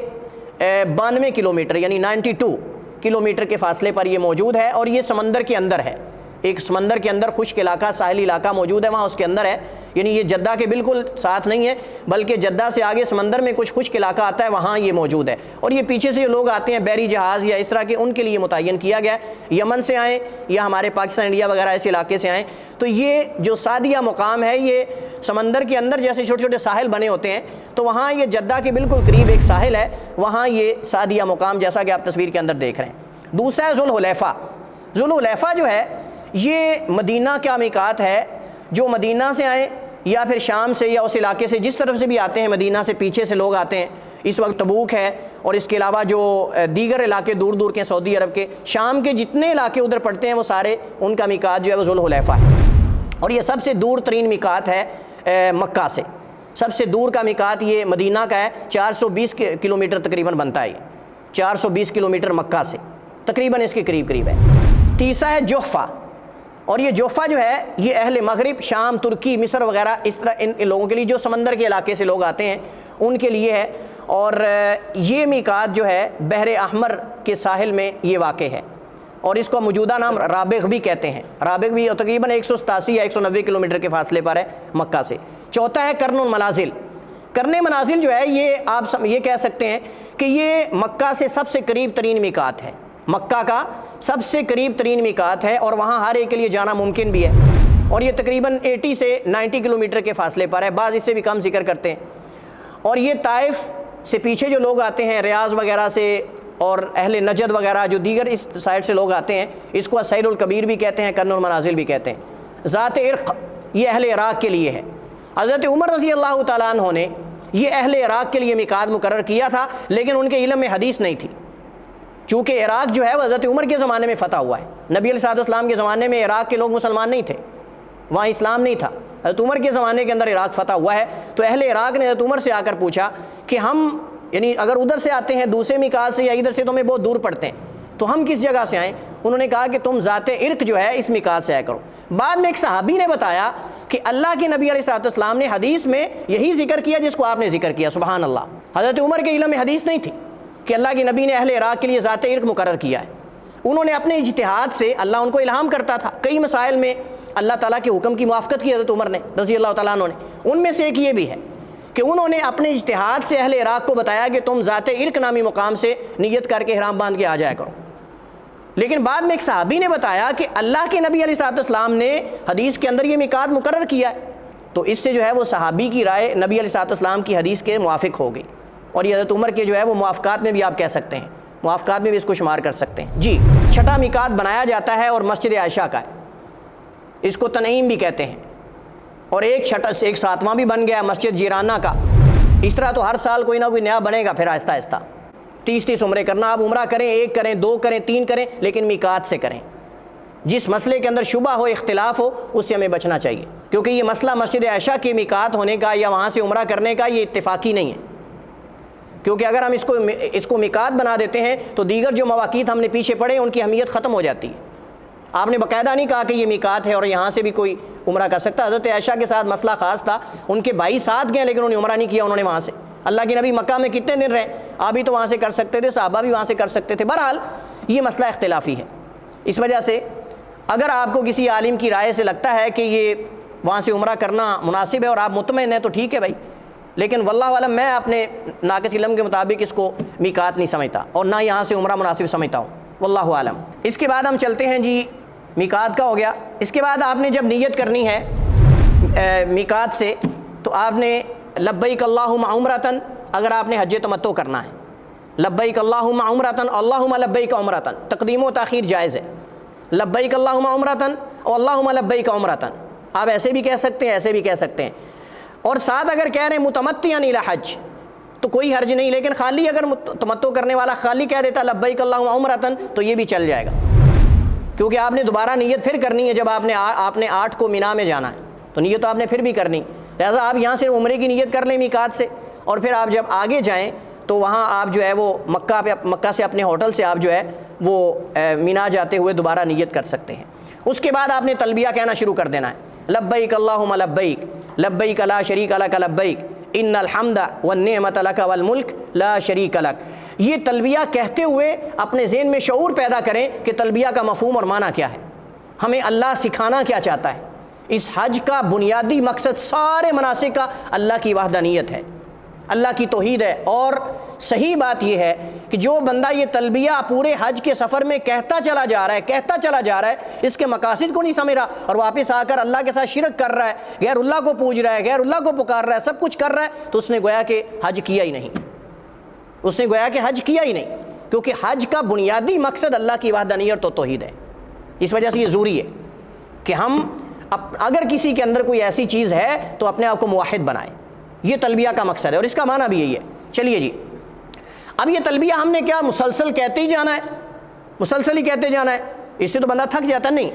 92 کلومیٹر یعنی 92 کلومیٹر کے فاصلے پر یہ موجود ہے، اور یہ سمندر کے اندر ہے، ایک سمندر کے اندر خشک علاقہ، ساحلی علاقہ موجود ہے وہاں، اس کے اندر ہے، یعنی یہ جدہ کے بالکل ساتھ نہیں ہے، بلکہ جدہ سے آگے سمندر میں کچھ خشک علاقہ آتا ہے، وہاں یہ موجود ہے۔ اور یہ پیچھے سے جو لوگ آتے ہیں بحری جہاز یا اس طرح کے، ان کے لیے متعین کیا گیا ہے، یمن سے آئیں یا ہمارے پاکستان، انڈیا وغیرہ ایسے علاقے سے آئیں، تو یہ جو سعدیہ مقام ہے یہ سمندر کے اندر جیسے چھوٹے چھوٹے ساحل بنے ہوتے ہیں، تو وہاں یہ جدہ کے بالکل قریب ایک ساحل ہے، وہاں یہ سعدیہ مقام جیسا کہ آپ تصویر کے اندر دیکھ رہے ہیں۔ دوسرا ہے ذوالحلیفہ۔ ذوالحلیفہ جو ہے یہ مدینہ کا میقات ہے، جو مدینہ سے آئیں یا پھر شام سے یا اس علاقے سے جس طرف سے بھی آتے ہیں، مدینہ سے پیچھے سے لوگ آتے ہیں، اس وقت تبوک ہے، اور اس کے علاوہ جو دیگر علاقے دور دور کے، سعودی عرب کے، شام کے جتنے علاقے ادھر پڑتے ہیں وہ سارے ان کا میقات جو ہے وہ ذوالحلیفہ ہے، اور یہ سب سے دور ترین میقات ہے مکہ سے۔ سب سے دور کا میقات یہ مدینہ کا ہے، 420 کلومیٹر تقریباً بنتا ہے، 420 کلومیٹر مکہ سے تقریباً اس کے قریب قریب ہے۔ تیسرا ہے جحفہ، اور یہ جحفہ جو ہے یہ اہل مغرب، شام، ترکی، مصر وغیرہ اس طرح ان لوگوں کے لیے، جو سمندر کے علاقے سے لوگ آتے ہیں ان کے لیے ہے، اور یہ میقات جو ہے بحر احمر کے ساحل میں یہ واقع ہے، اور اس کو موجودہ نام رابغ بھی کہتے ہیں۔ رابغ بھی تقریباً 187 یا 190 کلومیٹر کے فاصلے پر ہے مکہ سے۔ چوتھا ہے قرن المنازل۔ قرن منازل جو ہے یہ آپ یہ کہہ سکتے ہیں کہ یہ مکہ سے سب سے قریب ترین میقات ہے، مکہ کا سب سے قریب ترین میقات ہے، اور وہاں ہر ایک کے لیے جانا ممکن بھی ہے، اور یہ تقریباً 80 سے 90 کلومیٹر کے فاصلے پر ہے، بعض اس سے بھی کم ذکر کرتے ہیں۔ اور یہ طائف سے پیچھے جو لوگ آتے ہیں، ریاض وغیرہ سے اور اہل نجد وغیرہ جو دیگر اس سائڈ سے لوگ آتے ہیں، اس کو السیل الکبیر بھی کہتے ہیں، قرن المنازل بھی کہتے ہیں۔ ذات عرق یہ اہل عراق کے لیے ہے۔ حضرت عمر رضی اللہ تعالیٰ عنہ نے یہ اہل عراق کے لیے میقات مقرر کیا تھا، لیکن ان کے علم میں حدیث نہیں تھی، چونکہ عراق جو ہے وہ حضرت عمر کے زمانے میں فتح ہوا ہے۔ نبی علیہ السلام کے زمانے میں عراق کے لوگ مسلمان نہیں تھے، وہاں اسلام نہیں تھا، حضرت عمر کے زمانے کے اندر عراق فتح ہوا ہے، تو اہل عراق نے حضرت عمر سے آ کر پوچھا کہ ہم یعنی اگر ادھر سے آتے ہیں دوسرے میقات سے یا ادھر سے تو ہمیں بہت دور پڑتے ہیں، تو ہم کس جگہ سے آئیں؟ انہوں نے کہا کہ تم ذات عرق جو ہے اس میقات سے آیا کرو۔ بعد میں ایک صحابی نے بتایا کہ اللہ کے نبی علیہ السلام نے حدیث میں یہی ذکر کیا جس کو آپ نے ذکر کیا، سبحان اللہ۔ حضرت عمر کے علم میں حدیث نہیں تھی کہ اللہ کے نبی نے اہل عراق کے لیے ذات عرق مقرر کیا ہے، انہوں نے اپنے اجتہاد سے، اللہ ان کو الہام کرتا تھا کئی مسائل میں، اللہ تعالیٰ کے حکم کی موافقت کی حضرت عمر نے رضی اللہ تعالیٰ عنہ نے، ان میں سے ایک یہ بھی ہے کہ انہوں نے اپنے اجتہاد سے اہل عراق کو بتایا کہ تم ذات عرق نامی مقام سے نیت کر کے احرام باندھ کے آ جایا کرو۔ لیکن بعد میں ایک صحابی نے بتایا کہ اللہ کے نبی علیہ السلام نے حدیث کے اندر یہ میقات مقرر کیا ہے، تو اس سے جو ہے وہ صحابی کی رائے نبی علیہ السلام کی حدیث کے موافق ہو گئی، اور یہ حضرت عمر کے جو ہے وہ موافقات میں بھی آپ کہہ سکتے ہیں، موافقات میں بھی اس کو شمار کر سکتے ہیں۔ جی، چھٹا میقات بنایا جاتا ہے اور مسجد عائشہ کا ہے، اس کو تنعیم بھی کہتے ہیں، اور ایک ساتواں بھی بن گیا مسجد جیرانہ کا۔ اس طرح تو ہر سال کوئی نہ کوئی نیا بنے گا، پھر آہستہ آہستہ 30 عمرے کرنا، آپ عمرہ کریں، 1 کریں، 2 کریں، 3 کریں، لیکن میقات سے کریں۔ جس مسئلے کے اندر شبہ ہو، اختلاف ہو، اس سے ہمیں بچنا چاہیے، کیونکہ یہ مسئلہ مسجد عائشہ کے میقات ہونے کا یا وہاں سے عمرہ کرنے کا یہ اتفاقی نہیں ہے، کیونکہ اگر ہم اس کو میقات بنا دیتے ہیں تو دیگر جو مواقیت ہم نے پیچھے پڑھے ان کی اہمیت ختم ہو جاتی ہے۔ آپ نے باقاعدہ نہیں کہا کہ یہ میقات ہے اور یہاں سے بھی کوئی عمرہ کر سکتا۔ حضرت عائشہ کے ساتھ مسئلہ خاص تھا، ان کے بھائی ساتھ گئے لیکن انہوں نے عمرہ نہیں کیا، انہوں نے وہاں سے، اللہ کے نبی مکہ میں کتنے دن رہے، آپ بھی تو وہاں سے کر سکتے تھے، صحابہ بھی وہاں سے کر سکتے تھے۔ بہرحال یہ مسئلہ اختلافی ہے، اس وجہ سے اگر آپ کو کسی عالم کی رائے سے لگتا ہے کہ یہ وہاں سے عمرہ کرنا مناسب ہے اور آپ مطمئن ہیں تو ٹھیک ہے بھائی، لیکن واللہ عالم میں اپنے ناقص علم کے مطابق اس کو میقات نہیں سمجھتا اور نہ یہاں سے عمرہ مناسب سمجھتا ہوں، واللہ عالم۔ اس کے بعد ہم چلتے ہیں، جی میقات کا ہو گیا۔ اس کے بعد آپ نے جب نیت کرنی ہے میقات سے تو آپ نے لبیک اللہم عمرتن، اگر آپ نے حج تمتع کرنا ہے، لبیک اللہم عمرتن، اللہم لبیک عمرتن، تقدیم و تاخیر جائز ہے، لبیک اللہم عمرتن اور اللہم لبیک عمرتن، آپ ایسے بھی کہہ سکتے ہیں، ایسے بھی کہہ سکتے ہیں، اور ساتھ اگر کہہ رہے ہیں متمتعا الی حج تو کوئی حرج نہیں، لیکن خالی اگر تمتع کرنے والا خالی کہہ دیتا لبیک اللہم عمرتن تو یہ بھی چل جائے گا، کیونکہ آپ نے دوبارہ نیت پھر کرنی ہے جب آپ نے 8 کو مینا میں جانا ہے، تو نیت تو آپ نے پھر بھی کرنی، لہٰذا آپ یہاں سے عمرے کی نیت کر لیں میقات سے، اور پھر آپ جب آگے جائیں تو وہاں آپ جو ہے وہ مکہ سے اپنے ہوٹل سے آپ جو ہے وہ مینا جاتے ہوئے دوبارہ نیت کر سکتے ہیں۔ اس کے بعد آپ نے تلبیہ کہنا شروع کر دینا ہے، لبیک اللہم لبیک لبیک لا شریک لک لبیک ان الحمد والنعمت لک والملک لا شریک لک۔ یہ تلبیہ کہتے ہوئے اپنے ذہن میں شعور پیدا کریں کہ تلبیہ کا مفہوم اور معنی کیا ہے، ہمیں اللہ سکھانا کیا چاہتا ہے۔ اس حج کا بنیادی مقصد سارے مناسک کا اللہ کی وحدانیت ہے، اللہ کی توحید ہے، اور صحیح بات یہ ہے کہ جو بندہ یہ تلبیہ پورے حج کے سفر میں کہتا چلا جا رہا ہے اس کے مقاصد کو نہیں سمجھ رہا اور واپس آ کر اللہ کے ساتھ شرک کر رہا ہے، غیر اللہ کو پوج رہا ہے، غیر اللہ کو پکار رہا ہے، سب کچھ کر رہا ہے، تو اس نے گویا کہ حج کیا ہی نہیں، کیونکہ حج کا بنیادی مقصد اللہ کی وحدانیت اور توحید ہے۔ اس وجہ سے یہ ضروری ہے کہ ہم اگر کسی کے اندر کوئی ایسی چیز ہے تو اپنے آپ کو موحد بنائے، یہ تلبیہ کا مقصد ہے اور اس کا معنی بھی یہی ہے۔ چلیے جی، اب یہ تلبیہ ہم نے کیا مسلسل کہتے ہی جانا ہے، مسلسل ہی کہتے جانا ہے، اس سے تو بندہ تھک جاتا نہیں،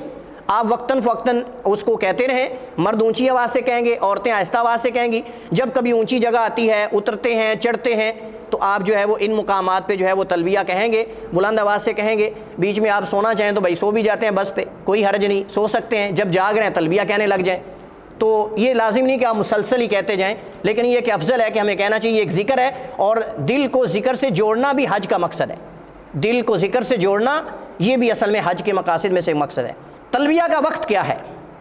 آپ وقتاً فوقتاً اس کو کہتے رہیں، مرد اونچی آواز سے کہیں گے، عورتیں آہستہ آواز سے کہیں گی، جب کبھی اونچی جگہ آتی ہے، اترتے ہیں، چڑھتے ہیں، تو آپ جو ہے وہ ان مقامات پہ جو ہے وہ تلبیہ کہیں گے، بلند آواز سے کہیں گے۔ بیچ میں آپ سونا چاہیں تو بھائی سو بھی جاتے ہیں بس پہ، کوئی حرج نہیں، سو سکتے ہیں، جب جاگ رہے ہیں تلبیہ کہنے لگ جائیں، تو یہ لازم نہیں کہ آپ مسلسل ہی کہتے جائیں، لیکن یہ کہ افضل ہے کہ ہمیں کہنا چاہیے، ایک ذکر ہے، اور دل کو ذکر سے جوڑنا بھی حج کا مقصد ہے، دل کو ذکر سے جوڑنا یہ بھی اصل میں حج کے مقاصد میں سے مقصد ہے۔ تلبیہ کا وقت کیا ہے؟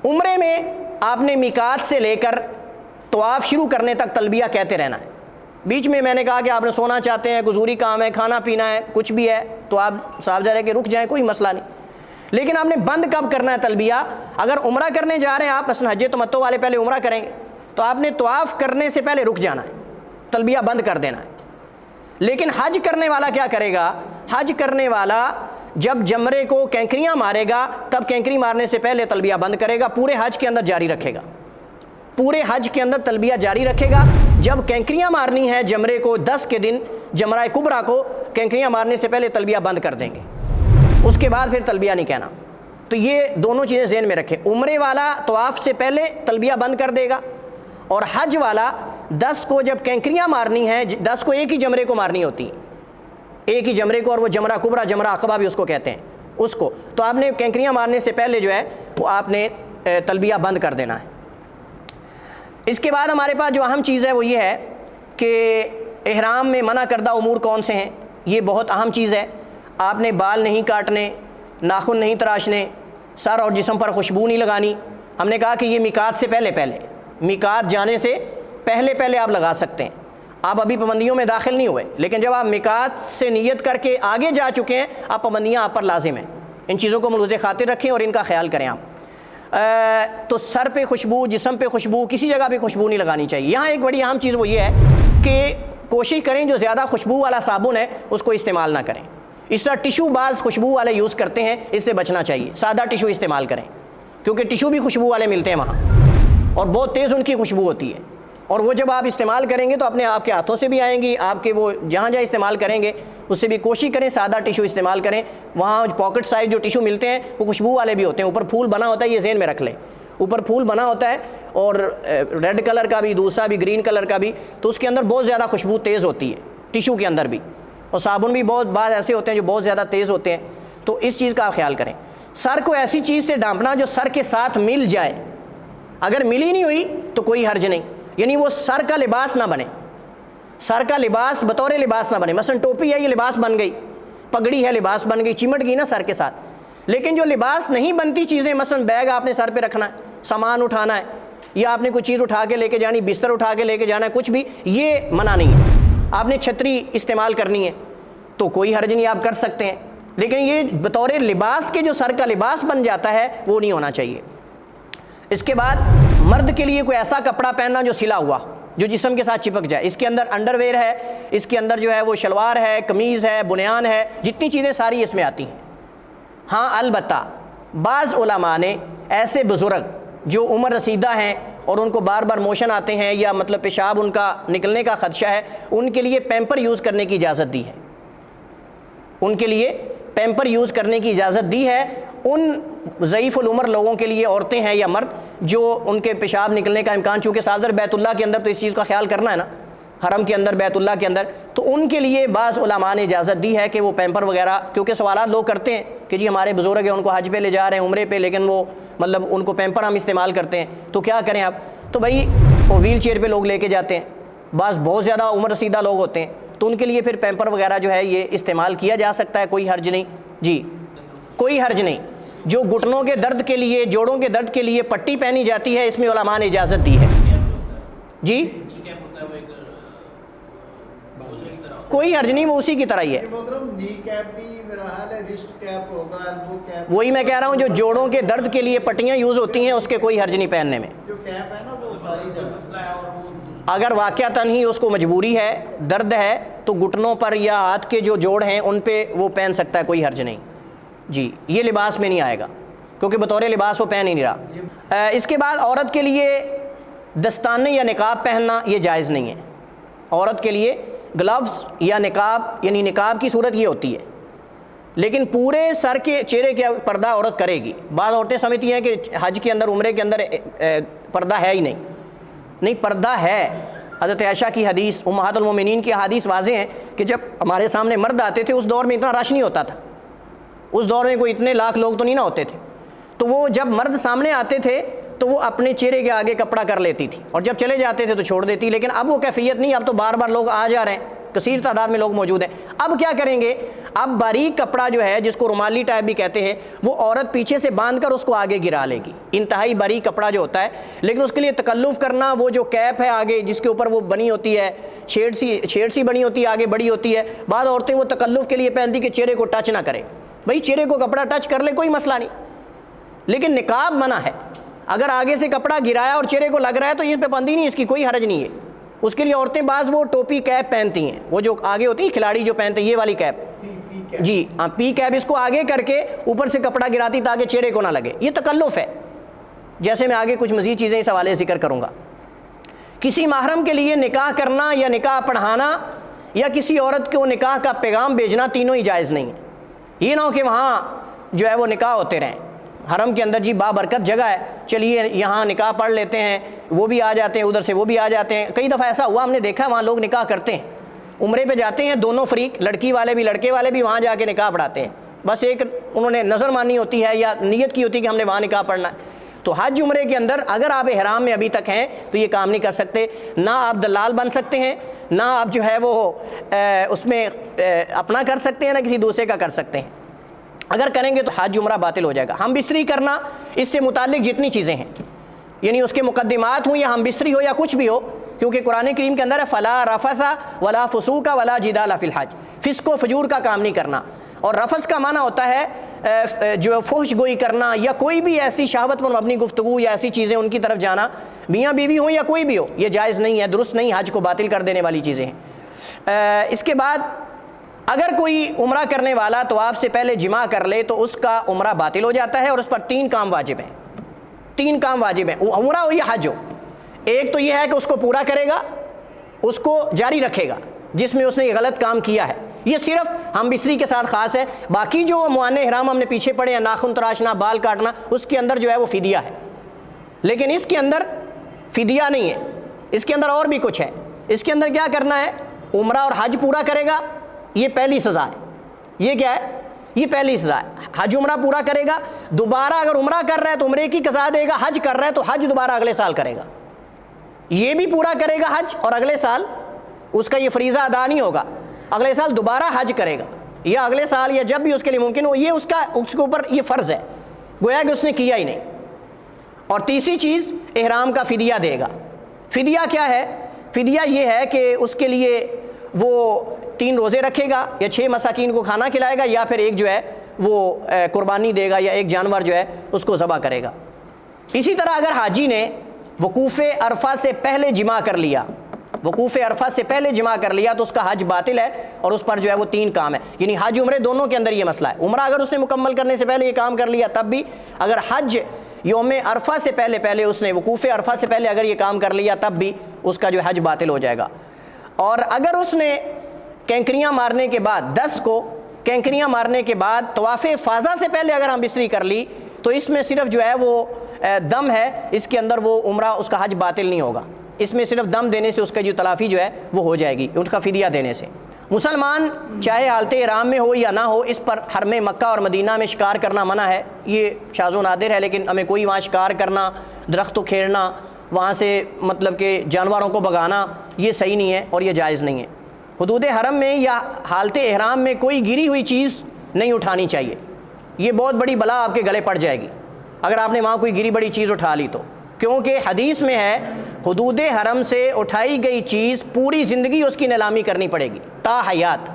عمرے میں آپ نے میقات سے لے کر طواف شروع کرنے تک تلبیہ کہتے رہنا ہے۔ بیچ میں نے کہا کہ آپ نے سونا چاہتے ہیں، کوئی ضروری کام ہے، کھانا پینا ہے، کچھ بھی ہے، تو آپ صاحب جا رہے کہ رک جائیں، کوئی مسئلہ نہیں، لیکن آپ نے بند کب کرنا ہے تلبیہ؟ اگر عمرہ کرنے جا رہے ہیں آپ، مثلا حج تمتع والے پہلے عمرہ کریں گے تو آپ نے طواف کرنے سے پہلے رک جانا ہے، تلبیہ بند کر دینا ہے۔ لیکن حج کرنے والا کیا کرے گا؟ حج کرنے والا جب جمرے کو کینکریاں مارے گا تب کینکری مارنے سے پہلے تلبیہ بند کرے گا، پورے حج کے اندر جاری رکھے گا، پورے حج کے اندر تلبیہ جاری رکھے گا۔ جب کینکریاں مارنی ہے جمرے کو 10 کے دن، جمرہ کبریٰ کو کینکریاں مارنے سے پہلے تلبیہ بند کر دیں گے، اس کے بعد پھر تلبیہ نہیں کہنا۔ تو یہ دونوں چیزیں ذہن میں رکھیں، عمرے والا طواف سے پہلے تلبیہ بند کر دے گا، اور حج والا 10 کو جب کینکریاں مارنی ہیں، 10 کو ایک ہی جمرے کو مارنی ہوتی ہیں، ایک ہی جمرے کو، اور وہ جمرہ کبریٰ، جمرہ عقبہ بھی اس کو کہتے ہیں، اس کو تو آپ نے کینکریاں مارنے سے پہلے جو ہے وہ آپ نے تلبیہ بند کر دینا ہے۔ اس کے بعد ہمارے پاس جو اہم چیز ہے وہ یہ ہے کہ احرام میں منع کردہ امور کون سے ہیں، یہ بہت اہم چیز ہے۔ آپ نے بال نہیں کاٹنے، ناخن نہیں تراشنے، سر اور جسم پر خوشبو نہیں لگانی۔ ہم نے کہا کہ یہ میقات سے پہلے میقات جانے سے پہلے آپ لگا سکتے ہیں، آپ ابھی پابندیوں میں داخل نہیں ہوئے، لیکن جب آپ میقات سے نیت کر کے آگے جا چکے ہیں، آپ پابندیاں آپ پر لازم ہیں، ان چیزوں کو ملحوظ خاطر رکھیں اور ان کا خیال کریں آپ۔ تو سر پہ خوشبو، جسم پہ خوشبو، کسی جگہ پہ خوشبو نہیں لگانی چاہیے۔ یہاں ایک بڑی اہم چیز وہ یہ ہے کہ کوشش کریں جو زیادہ خوشبو والا صابن ہے اس کو استعمال نہ کریں۔ اس طرح ٹیشو بعض خوشبو والے یوز کرتے ہیں، اس سے بچنا چاہیے، سادہ ٹیشو استعمال کریں، کیونکہ ٹیشو بھی خوشبو والے ملتے ہیں وہاں، اور بہت تیز ان کی خوشبو ہوتی ہے، اور وہ جب آپ استعمال کریں گے تو اپنے آپ کے ہاتھوں سے بھی آئیں گی، آپ کے وہ جہاں استعمال کریں گے اس سے بھی کوشش کریں سادہ ٹیشو استعمال کریں۔ وہاں پاکٹ سائز جو ٹیشو ملتے ہیں وہ خوشبو والے بھی ہوتے ہیں، اوپر پھول بنا ہوتا ہے، یہ ذہن میں رکھ لیں، اوپر پھول بنا ہوتا ہے، اور ریڈ کلر کا بھی، دوسرا بھی گرین کلر کا بھی، تو اس کے اندر بہت زیادہ خوشبو تیز ہوتی ہے، ٹیشو کے اندر بھی، اور صابن بھی بہت بعض ایسے ہوتے ہیں جو بہت زیادہ تیز ہوتے ہیں، تو اس چیز کا آپ خیال کریں۔ سر کو ایسی چیز سے ڈھانپنا جو سر کے ساتھ مل جائے، اگر ملی نہیں ہوئی تو کوئی حرج نہیں، یعنی وہ سر کا لباس نہ بنے، سر کا لباس بطور لباس نہ بنے، مثلا ٹوپی ہے یہ لباس بن گئی، پگڑی ہے لباس بن گئی، چمٹ گئی نا سر کے ساتھ، لیکن جو لباس نہیں بنتی چیزیں، مثلا بیگ آپ نے سر پہ رکھنا ہے، سامان اٹھانا ہے، یا آپ نے کوئی چیز اٹھا کے لے کے جانی، بستر اٹھا کے لے کے جانا ہے، کچھ بھی، یہ منع نہیں ہے۔ آپ نے چھتری استعمال کرنی ہے تو کوئی حرج نہیں، آپ کر سکتے ہیں، لیکن یہ بطور لباس کے جو سر کا لباس بن جاتا ہے وہ نہیں ہونا چاہیے۔ اس کے بعد مرد کے لیے کوئی ایسا کپڑا پہننا جو سلا ہوا، جو جسم کے ساتھ چپک جائے، اس کے اندر انڈر ویئر ہے، اس کے اندر جو ہے وہ شلوار ہے، قمیض ہے، بنیان ہے، جتنی چیزیں ساری اس میں آتی ہیں۔ ہاں البتہ بعض علماء نے ایسے بزرگ جو عمر رسیدہ ہیں اور ان کو بار بار موشن آتے ہیں یا مطلب پیشاب ان کا نکلنے کا خدشہ ہے، ان کے لیے پیمپر یوز کرنے کی اجازت دی ہے، ان کے لیے پیمپر یوز کرنے کی اجازت دی ہے، ان ضعیف العمر لوگوں کے لیے، عورتیں ہیں یا مرد، جو ان کے پیشاب نکلنے کا امکان، چونکہ صادر بیت اللہ کے اندر تو اس چیز کا خیال کرنا ہے نا، حرم کے اندر، بیت اللہ کے اندر، تو ان کے لیے بعض علماء نے اجازت دی ہے کہ وہ پیمپر وغیرہ، کیونکہ سوالات لوگ کرتے ہیں کہ جی ہمارے بزرگ ہیں ان کو حج پہ لے جا رہے ہیں، عمرے پہ، لیکن وہ مطلب ان کو پیمپر ہم استعمال کرتے ہیں، تو کیا کریں آپ؟ تو بھائی وہ ویل چیئر پہ لوگ لے کے جاتے ہیں، بعض بہت زیادہ عمر رسیدہ لوگ ہوتے ہیں، تو ان کے لیے پھر پیمپر وغیرہ جو ہے یہ استعمال کیا جا سکتا ہے، کوئی حرج نہیں جی، کوئی حرج نہیں۔ جو گھٹنوں کے درد کے لیے، جوڑوں کے درد کے لیے پٹی پہنی جاتی ہے، اس میں علماء نے اجازت دی ہے جی، کوئی حرج نہیں، وہ اسی کی طرح ہی ہے۔ وہی میں کہہ رہا ہوں، جو جوڑوں کے درد کے لیے پٹیاں یوز ہوتی ہیں اس کے کوئی حرج نہیں پہننے میں۔ اگر واقعتاً ہی اس کو مجبوری ہے، درد ہے، تو گھٹنوں پر یا ہاتھ کے جو جوڑ ہیں ان پہ وہ پہن سکتا ہے، کوئی حرج نہیں جی، یہ لباس میں نہیں آئے گا کیونکہ بطور لباس وہ پہن ہی نہیں رہا۔ اس کے بعد عورت کے لیے دستانے یا نقاب پہننا یہ جائز نہیں ہے۔ عورت کے لیے گلوز یا نقاب، یعنی نقاب کی صورت یہ ہوتی ہے، لیکن پورے سر کے چہرے کا پردہ عورت کرے گی۔ بعض عورتیں سمجھتی ہیں کہ حج کے اندر، عمرے کے اندر پردہ ہے ہی نہیں، پردہ ہے۔ حضرت عائشہ کی حدیث، امہات المومنین کی حدیث واضح ہیں کہ جب ہمارے سامنے مرد آتے تھے، اس دور میں اتنا رش نہیں ہوتا تھا، اس دور میں کوئی اتنے لاکھ لوگ تو نہیں نہ ہوتے تھے، تو وہ جب مرد سامنے آتے تھے تو وہ اپنے چہرے کے آگے کپڑا کر لیتی تھی، اور جب چلے جاتے تھے تو چھوڑ دیتی۔ لیکن اب وہ کیفیت نہیں، اب تو بار بار لوگ آ جا رہے ہیں، کثیر تعداد میں لوگ موجود ہیں۔ اب کیا کریں گے؟ اب باریک کپڑا جو ہے، جس کو رومالی ٹائپ بھی کہتے ہیں، وہ عورت پیچھے سے باندھ کر اس کو آگے گرا لے گی، انتہائی باریک کپڑا جو ہوتا ہے۔ لیکن اس کے لیے تکلف کرنا، وہ جو کیپ ہے آگے جس کے اوپر وہ بنی ہوتی ہے، شیڈ سی بنی ہوتی ہے، آگے بڑی ہوتی ہے، بعض عورتیں وہ تکلف کے لیے پہنتی کہ چہرے کو ٹچ نہ کرے۔ بھائی چہرے کو کپڑا ٹچ کر لے، کوئی مسئلہ نہیں، لیکن نقاب منع ہے۔ اگر آگے سے کپڑا گرایا اور چہرے کو لگ رہا ہے تو یہ پہ پابندی نہیں، اس کی کوئی حرج نہیں ہے۔ اس کے لیے عورتیں بعض وہ ٹوپی کیپ پہنتی ہیں، وہ جو آگے ہوتی ہے کھلاڑی جو پہنتے ہیں، یہ والی کیپ جی ہاں، پی کیپ، اس کو آگے کر کے اوپر سے کپڑا گراتی تاکہ چہرے کو نہ لگے، یہ تکلف ہے، جیسے میں آگے کچھ مزید چیزیں اس حوالے ذکر کروں گا۔ کسی محرم کے لیے نکاح کرنا یا نکاح پڑھانا یا کسی عورت کو نکاح کا پیغام بھیجنا، تینوں ہی جائز نہیں ہے۔ یہ نہ ہو کہ وہاں جو ہے وہ نکاح ہوتے رہیں، حرم کے اندر جی بابرکت جگہ ہے، چلیے یہاں نکاح پڑھ لیتے ہیں، وہ بھی آ جاتے ہیں، ادھر سے وہ بھی آ جاتے ہیں۔ کئی دفعہ ایسا ہوا، ہم نے دیکھا وہاں لوگ نکاح کرتے ہیں، عمرے پہ جاتے ہیں دونوں فریق، لڑکی والے بھی لڑکے والے بھی، وہاں جا کے نکاح پڑھاتے ہیں، بس ایک انہوں نے نظر مانی ہوتی ہے یا نیت کی ہوتی ہے کہ ہم نے وہاں نکاح پڑھنا ہے۔ تو حج عمرے کے اندر اگر آپ احرام میں ابھی تک ہیں تو یہ کام نہیں کر سکتے، نہ آپ دلال بن سکتے ہیں، نہ آپ جو ہے وہ اس میں اپنا کر سکتے ہیں، نہ کسی دوسرے کا کر سکتے ہیں۔ اگر کریں گے تو حج عمرہ باطل ہو جائے گا۔ ہم بستری کرنا، اس سے متعلق جتنی چیزیں ہیں، یعنی اس کے مقدمات ہوں یا ہم بستری ہو یا کچھ بھی ہو، کیونکہ قرآن کریم کے اندر ہے فلا رفث ولا فسوق ولا جدال فی الحج، فسق و فجور کا کام نہیں کرنا۔ اور رفث کا معنی ہوتا ہے جو فحش گوئی کرنا یا کوئی بھی ایسی شہوت پر مبنی گفتگو یا ایسی چیزیں ان کی طرف جانا، میاں بیوی ہوں یا کوئی بھی ہو، یہ جائز نہیں ہے، درست نہیں، حج کو باطل کر دینے والی چیزیں ہیں۔ اس کے بعد اگر کوئی عمرہ کرنے والا طواف سے پہلے جماع کر لے تو اس کا عمرہ باطل ہو جاتا ہے، اور اس پر 3 کام واجب ہیں، 3 کام واجب ہیں، عمرہ ہو یا حج ہو۔ ایک تو یہ ہے کہ اس کو پورا کرے گا، اس کو جاری رکھے گا جس میں اس نے یہ غلط کام کیا ہے، یہ صرف ہم بستری کے ساتھ خاص ہے۔ باقی جو موانع احرام ہم نے پیچھے پڑھے ہیں، ناخن تراشنا، بال کاٹنا، اس کے اندر جو ہے وہ فدیہ ہے، لیکن اس کے اندر فدیہ نہیں ہے، اس کے اندر اور بھی کچھ ہے۔ اس کے اندر کیا کرنا ہے؟ عمرہ اور حج پورا کرے گا، یہ پہلی سزا ہے۔ یہ کیا ہے؟ یہ پہلی سزا ہے۔ حج عمرہ پورا کرے گا، دوبارہ اگر عمرہ کر رہا ہے تو عمرے کی قضا دے گا، حج کر رہا ہے تو حج دوبارہ اگلے سال کرے گا، یہ بھی پورا کرے گا حج، اور اگلے سال اس کا یہ فریضہ ادا نہیں ہوگا، اگلے سال دوبارہ حج کرے گا، یا اگلے سال یا جب بھی اس کے لیے ممکن ہو، یہ اس کے اوپر یہ فرض ہے، گویا کہ اس نے کیا ہی نہیں۔ اور تیسری چیز، احرام کا فدیہ دے گا۔ فدیہ کیا ہے؟ فدیہ یہ ہے کہ اس کے لیے وہ 3 روزے رکھے گا، یا 6 مساکین کو کھانا کھلائے گا، یا پھر ایک جو ہے وہ قربانی دے گا، یا ایک جانور جو ہے اس کو ذبح کرے گا۔ اسی طرح اگر حاجی نے وقوف عرفہ سے پہلے جماع کر لیا، وقوف عرفہ سے پہلے جماع کر لیا تو اس کا حج باطل ہے، اور اس پر جو ہے وہ 3 کام ہے، یعنی حج عمرے دونوں کے اندر یہ مسئلہ ہے۔ عمرہ اگر اس نے مکمل کرنے سے پہلے یہ کام کر لیا تب بھی، اگر حج یوم عرفہ سے پہلے اس نے وقوف عرفہ سے پہلے اگر یہ کام کر لیا تب بھی اس کا جو حج باطل ہو جائے گا۔ اور اگر اس نے کینکریاں مارنے کے بعد 10 کو کینکریاں مارنے کے بعد طواف افاضہ سے پہلے اگر ہم بستری کر لی تو اس میں صرف جو ہے وہ دم ہے، اس کے اندر وہ عمرہ اس کا حج باطل نہیں ہوگا، اس میں صرف دم دینے سے اس کا جو تلافی جو ہے وہ ہو جائے گی، ان کا فدیہ دینے سے۔ مسلمان چاہے حالت احرام میں ہو یا نہ ہو، اس پر حرم مکہ اور مدینہ میں شکار کرنا منع ہے، یہ شاذ و نادر ہے، لیکن ہمیں کوئی وہاں شکار کرنا، درخت کو کھیرنا، وہاں سے مطلب کہ جانوروں کو بھگانا، یہ صحیح نہیں ہے اور یہ جائز نہیں ہے۔ حدود حرم میں یا حالت احرام میں کوئی گری ہوئی چیز نہیں اٹھانی چاہیے، یہ بہت بڑی بلا آپ کے گلے پڑ جائے گی اگر آپ نے وہاں کوئی گری بڑی چیز اٹھا لی تو، کیونکہ حدیث میں ہے حدود حرم سے اٹھائی گئی چیز پوری زندگی اس کی نیلامی کرنی پڑے گی تا حیات۔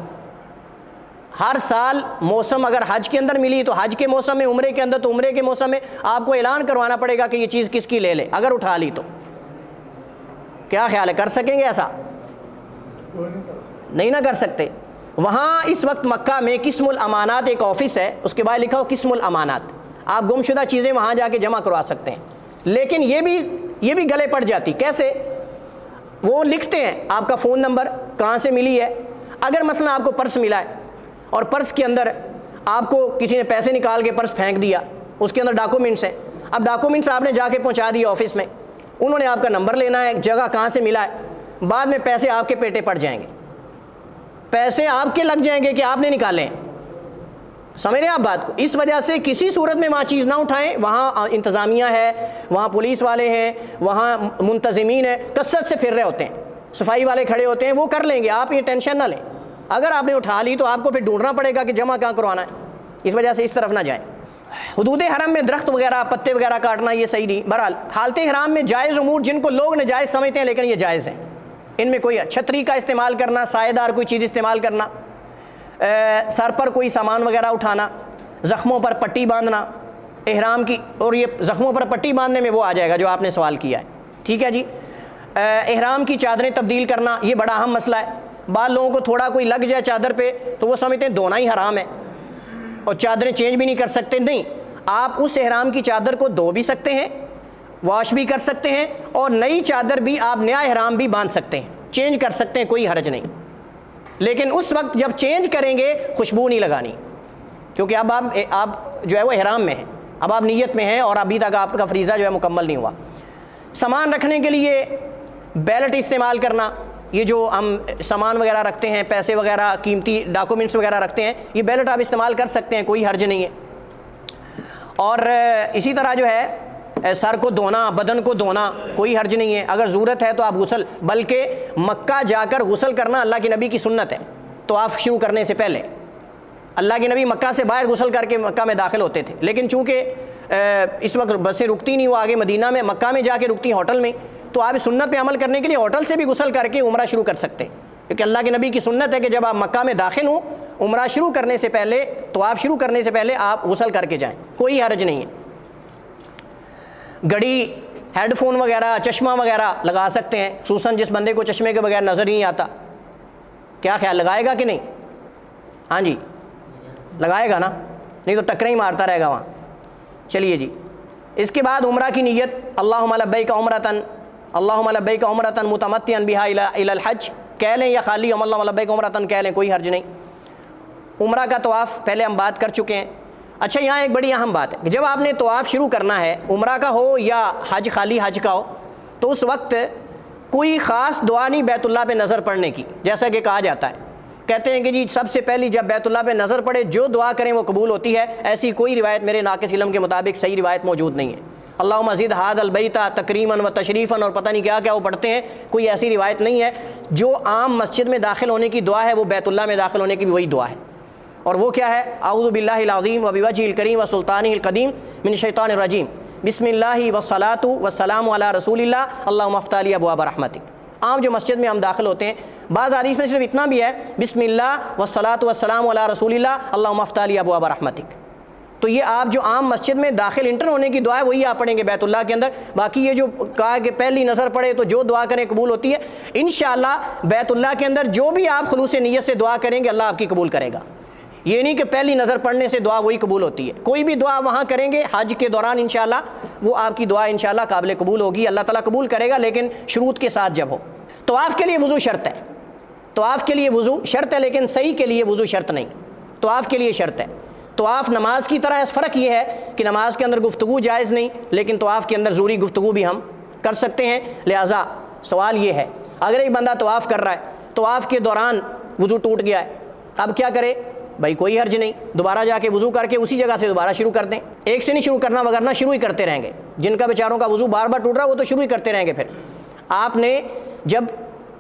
ہر سال موسم اگر حج کے اندر ملی تو حج کے موسم میں، عمرے کے اندر تو عمرے کے موسم میں آپ کو اعلان کروانا پڑے گا کہ یہ چیز کس کی لے لے اگر اٹھا لی تو۔ کیا خیال ہے، کر سکیں گے ایسا؟ نہیں نہ کر سکتے۔ وہاں اس وقت مکہ میں قسم الامانات ایک آفس ہے، اس کے بعد لکھا ہو قسم الامانات، آپ گمشدہ چیزیں وہاں جا کے جمع کروا سکتے ہیں، لیکن یہ بھی گلے پڑ جاتی۔ کیسے؟ وہ لکھتے ہیں آپ کا فون نمبر، کہاں سے ملی ہے۔ اگر مثلا آپ کو پرس ملا ہے اور پرس کے اندر آپ کو کسی نے پیسے نکال کے پرس پھینک دیا، اس کے اندر ڈاکومنٹس ہیں، اب ڈاکومنٹس آپ نے جا کے پہنچا دیے آفس میں، انہوں نے آپ کا نمبر لینا ہے، جگہ کہاں سے ملا ہے، بعد میں پیسے آپ کے پیٹے پڑ جائیں گے، پیسے آپ کے لگ جائیں گے کہ آپ نے نکالے ہیں۔ سمجھ رہے ہیں آپ بات کو؟ اس وجہ سے کسی صورت میں وہاں چیز نہ اٹھائیں، وہاں انتظامیہ ہے، وہاں پولیس والے ہیں، وہاں منتظمین ہیں، کثرت سے پھر رہے ہوتے ہیں، صفائی والے کھڑے ہوتے ہیں، وہ کر لیں گے، آپ یہ ٹینشن نہ لیں۔ اگر آپ نے اٹھا لی تو آپ کو پھر ڈھونڈنا پڑے گا کہ جمع کہاں کروانا ہے، اس وجہ سے اس طرف نہ جائیں۔ حدود حرم میں درخت وغیرہ، پتے وغیرہ کاٹنا یہ صحیح نہیں۔ بہرحال حالت حرام میں جائز امور جن کو لوگ ناجائز سمجھتے ہیں لیکن یہ جائز ہیں، ان میں کوئی چھتری کا استعمال کرنا، سائے دار کوئی چیز استعمال کرنا، سر پر کوئی سامان وغیرہ اٹھانا، زخموں پر پٹی باندھنا احرام کی، اور یہ زخموں پر پٹی باندھنے میں وہ آ جائے گا جو آپ نے سوال کیا ہے، ٹھیک ہے جی۔ احرام کی چادریں تبدیل کرنا یہ بڑا اہم مسئلہ ہے، بعض لوگوں کو تھوڑا کوئی لگ جائے چادر پہ تو وہ سمجھتے ہیں دھونا ہی حرام ہے اور چادریں چینج بھی نہیں کر سکتے۔ نہیں، آپ اس احرام کی چادر کو دھو بھی سکتے ہیں، واش بھی کر سکتے ہیں، اور نئی چادر بھی آپ نیا احرام بھی باندھ سکتے ہیں، چینج کر سکتے ہیں، کوئی حرج نہیں۔ لیکن اس وقت جب چینج کریں گے خوشبو نہیں لگانی، کیونکہ اب آپ جو ہے وہ احرام میں ہیں، اب آپ نیت میں ہیں اور ابھی تک آپ کا فریضہ جو ہے مکمل نہیں ہوا۔ سامان رکھنے کے لیے بیلٹ استعمال کرنا، یہ جو ہم سامان وغیرہ رکھتے ہیں، پیسے وغیرہ، قیمتی ڈاکومنٹس وغیرہ رکھتے ہیں، یہ بیلٹ آپ استعمال کر سکتے ہیں، کوئی حرج نہیں ہے۔ اور اسی طرح جو ہے سر کو دھونا، بدن کو دھونا کوئی حرج نہیں ہے، اگر ضرورت ہے تو آپ غسل، بلکہ مکہ جا کر غسل کرنا اللہ کے نبی کی سنت ہے، تو آپ شروع کرنے سے پہلے اللہ کے نبی مکہ سے باہر غسل کر کے مکہ میں داخل ہوتے تھے، لیکن چونکہ اس وقت بسیں رکتی نہیں، وہ آگے مدینہ میں، مکہ میں جا کے رکتی ہیں ہوٹل میں، تو آپ سنت پہ عمل کرنے کے لیے ہوٹل سے بھی غسل کر کے عمرہ شروع کر سکتے ہیں، کیونکہ اللہ کے نبی کی سنت ہے کہ جب آپ مکہ میں داخل ہوں، عمرہ شروع کرنے سے پہلے، طواف شروع کرنے سے پہلے آپ غسل کر کے جائیں، کوئی حرج نہیں ہے۔ گھڑی، ہیڈ فون وغیرہ، چشمہ وغیرہ لگا سکتے ہیں، خصوصاً جس بندے کو چشمے کے بغیر نظر نہیں آتا۔ کیا خیال، لگائے گا کہ نہیں؟ ہاں جی لگائے گا نا، نہیں تو ٹکریں ہی مارتا رہے گا وہاں۔ چلیے جی، اس کے بعد عمرہ کی نیت، اللہم لبیک عمرتن، اللہم لبیک عمرتن متمتعا بہا الی الحج کہہ لیں، یا خالی اللہم لبیک عمرتن کہہ لیں، کوئی حرج نہیں۔ عمرہ کا طواف پہلے ہم بات کر چکے ہیں۔ اچھا، یہاں ایک بڑی اہم بات ہے کہ جب آپ نے طواف شروع کرنا ہے، عمرہ کا ہو یا حج، خالی حج کا ہو، تو اس وقت کوئی خاص دعا نہیں بیت اللہ پہ نظر پڑنے کی، جیسا کہ کہا جاتا ہے، کہتے ہیں کہ جی سب سے پہلی جب بیت اللہ پہ نظر پڑے جو دعا کریں وہ قبول ہوتی ہے، ایسی کوئی روایت میرے ناقص علم کے مطابق صحیح روایت موجود نہیں ہے۔ اللہم زد ھذا البیت تکریما و تشریفا اور پتہ نہیں کیا کیا وہ پڑھتے ہیں، کوئی ایسی روایت نہیں ہے۔ جو عام مسجد میں داخل ہونے کی دعا ہے وہ بیت اللہ میں داخل ہونے کی بھی وہی دعا ہے، اور وہ کیا ہے؟ اعوذ باللہ العظیم و بوجہہ الکریم و سلطانہ القدیم من الشیطان الرجیم، بسم اللہ والصلاۃ والسلام علی رسول اللہ، اللہم افتح لی ابواب رحمتک۔ عام جو مسجد میں ہم داخل ہوتے ہیں، بعض حدیث میں صرف اتنا بھی ہے، بسم اللہ والصلاۃ والسلام علی رسول اللہ، اللہم افتح لی ابواب رحمتک۔ تو یہ آپ جو عام مسجد میں داخل انٹر ہونے کی دعا ہے وہی آپ پڑھیں گے بیت اللہ کے اندر۔ باقی یہ جو کہا کہ پہلی نظر پڑے تو جو دعا کریں قبول ہوتی ہے، انشاءاللہ بیت اللہ کے اندر جو بھی آپ خلوص نیت سے دعا کریں گے اللہ آپ کی قبول کرے گا۔ یہ نہیں کہ پہلی نظر پڑنے سے دعا وہی قبول ہوتی ہے، کوئی بھی دعا وہاں کریں گے حج کے دوران انشاءاللہ وہ آپ کی دعا انشاءاللہ قابل قبول ہوگی، اللہ تعالیٰ قبول کرے گا، لیکن شروط کے ساتھ جب ہو۔ طواف کے لیے وضو شرط ہے، طواف کے لیے وضو شرط ہے، لیکن صحیح کے لیے وضو شرط نہیں۔ طواف کے لیے شرط ہے۔ طواف نماز کی طرح ہے، فرق یہ ہے کہ نماز کے اندر گفتگو جائز نہیں، لیکن طواف کے اندر ضروری گفتگو بھی ہم کر سکتے ہیں۔ لہٰذا سوال یہ ہے، اگر ایک بندہ طواف کر رہا ہے، طواف کے دوران وضو ٹوٹ گیا ہے، اب کیا کرے؟ بھائی کوئی حرج نہیں، دوبارہ جا کے وضو کر کے اسی جگہ سے دوبارہ شروع کر دیں۔ ایک سے نہیں شروع کرنا، وگرنہ شروع ہی کرتے رہیں گے۔ جن کا بیچاروں کا وضو بار بار ٹوٹ رہا ہے وہ تو شروع ہی کرتے رہیں گے۔ پھر آپ نے جب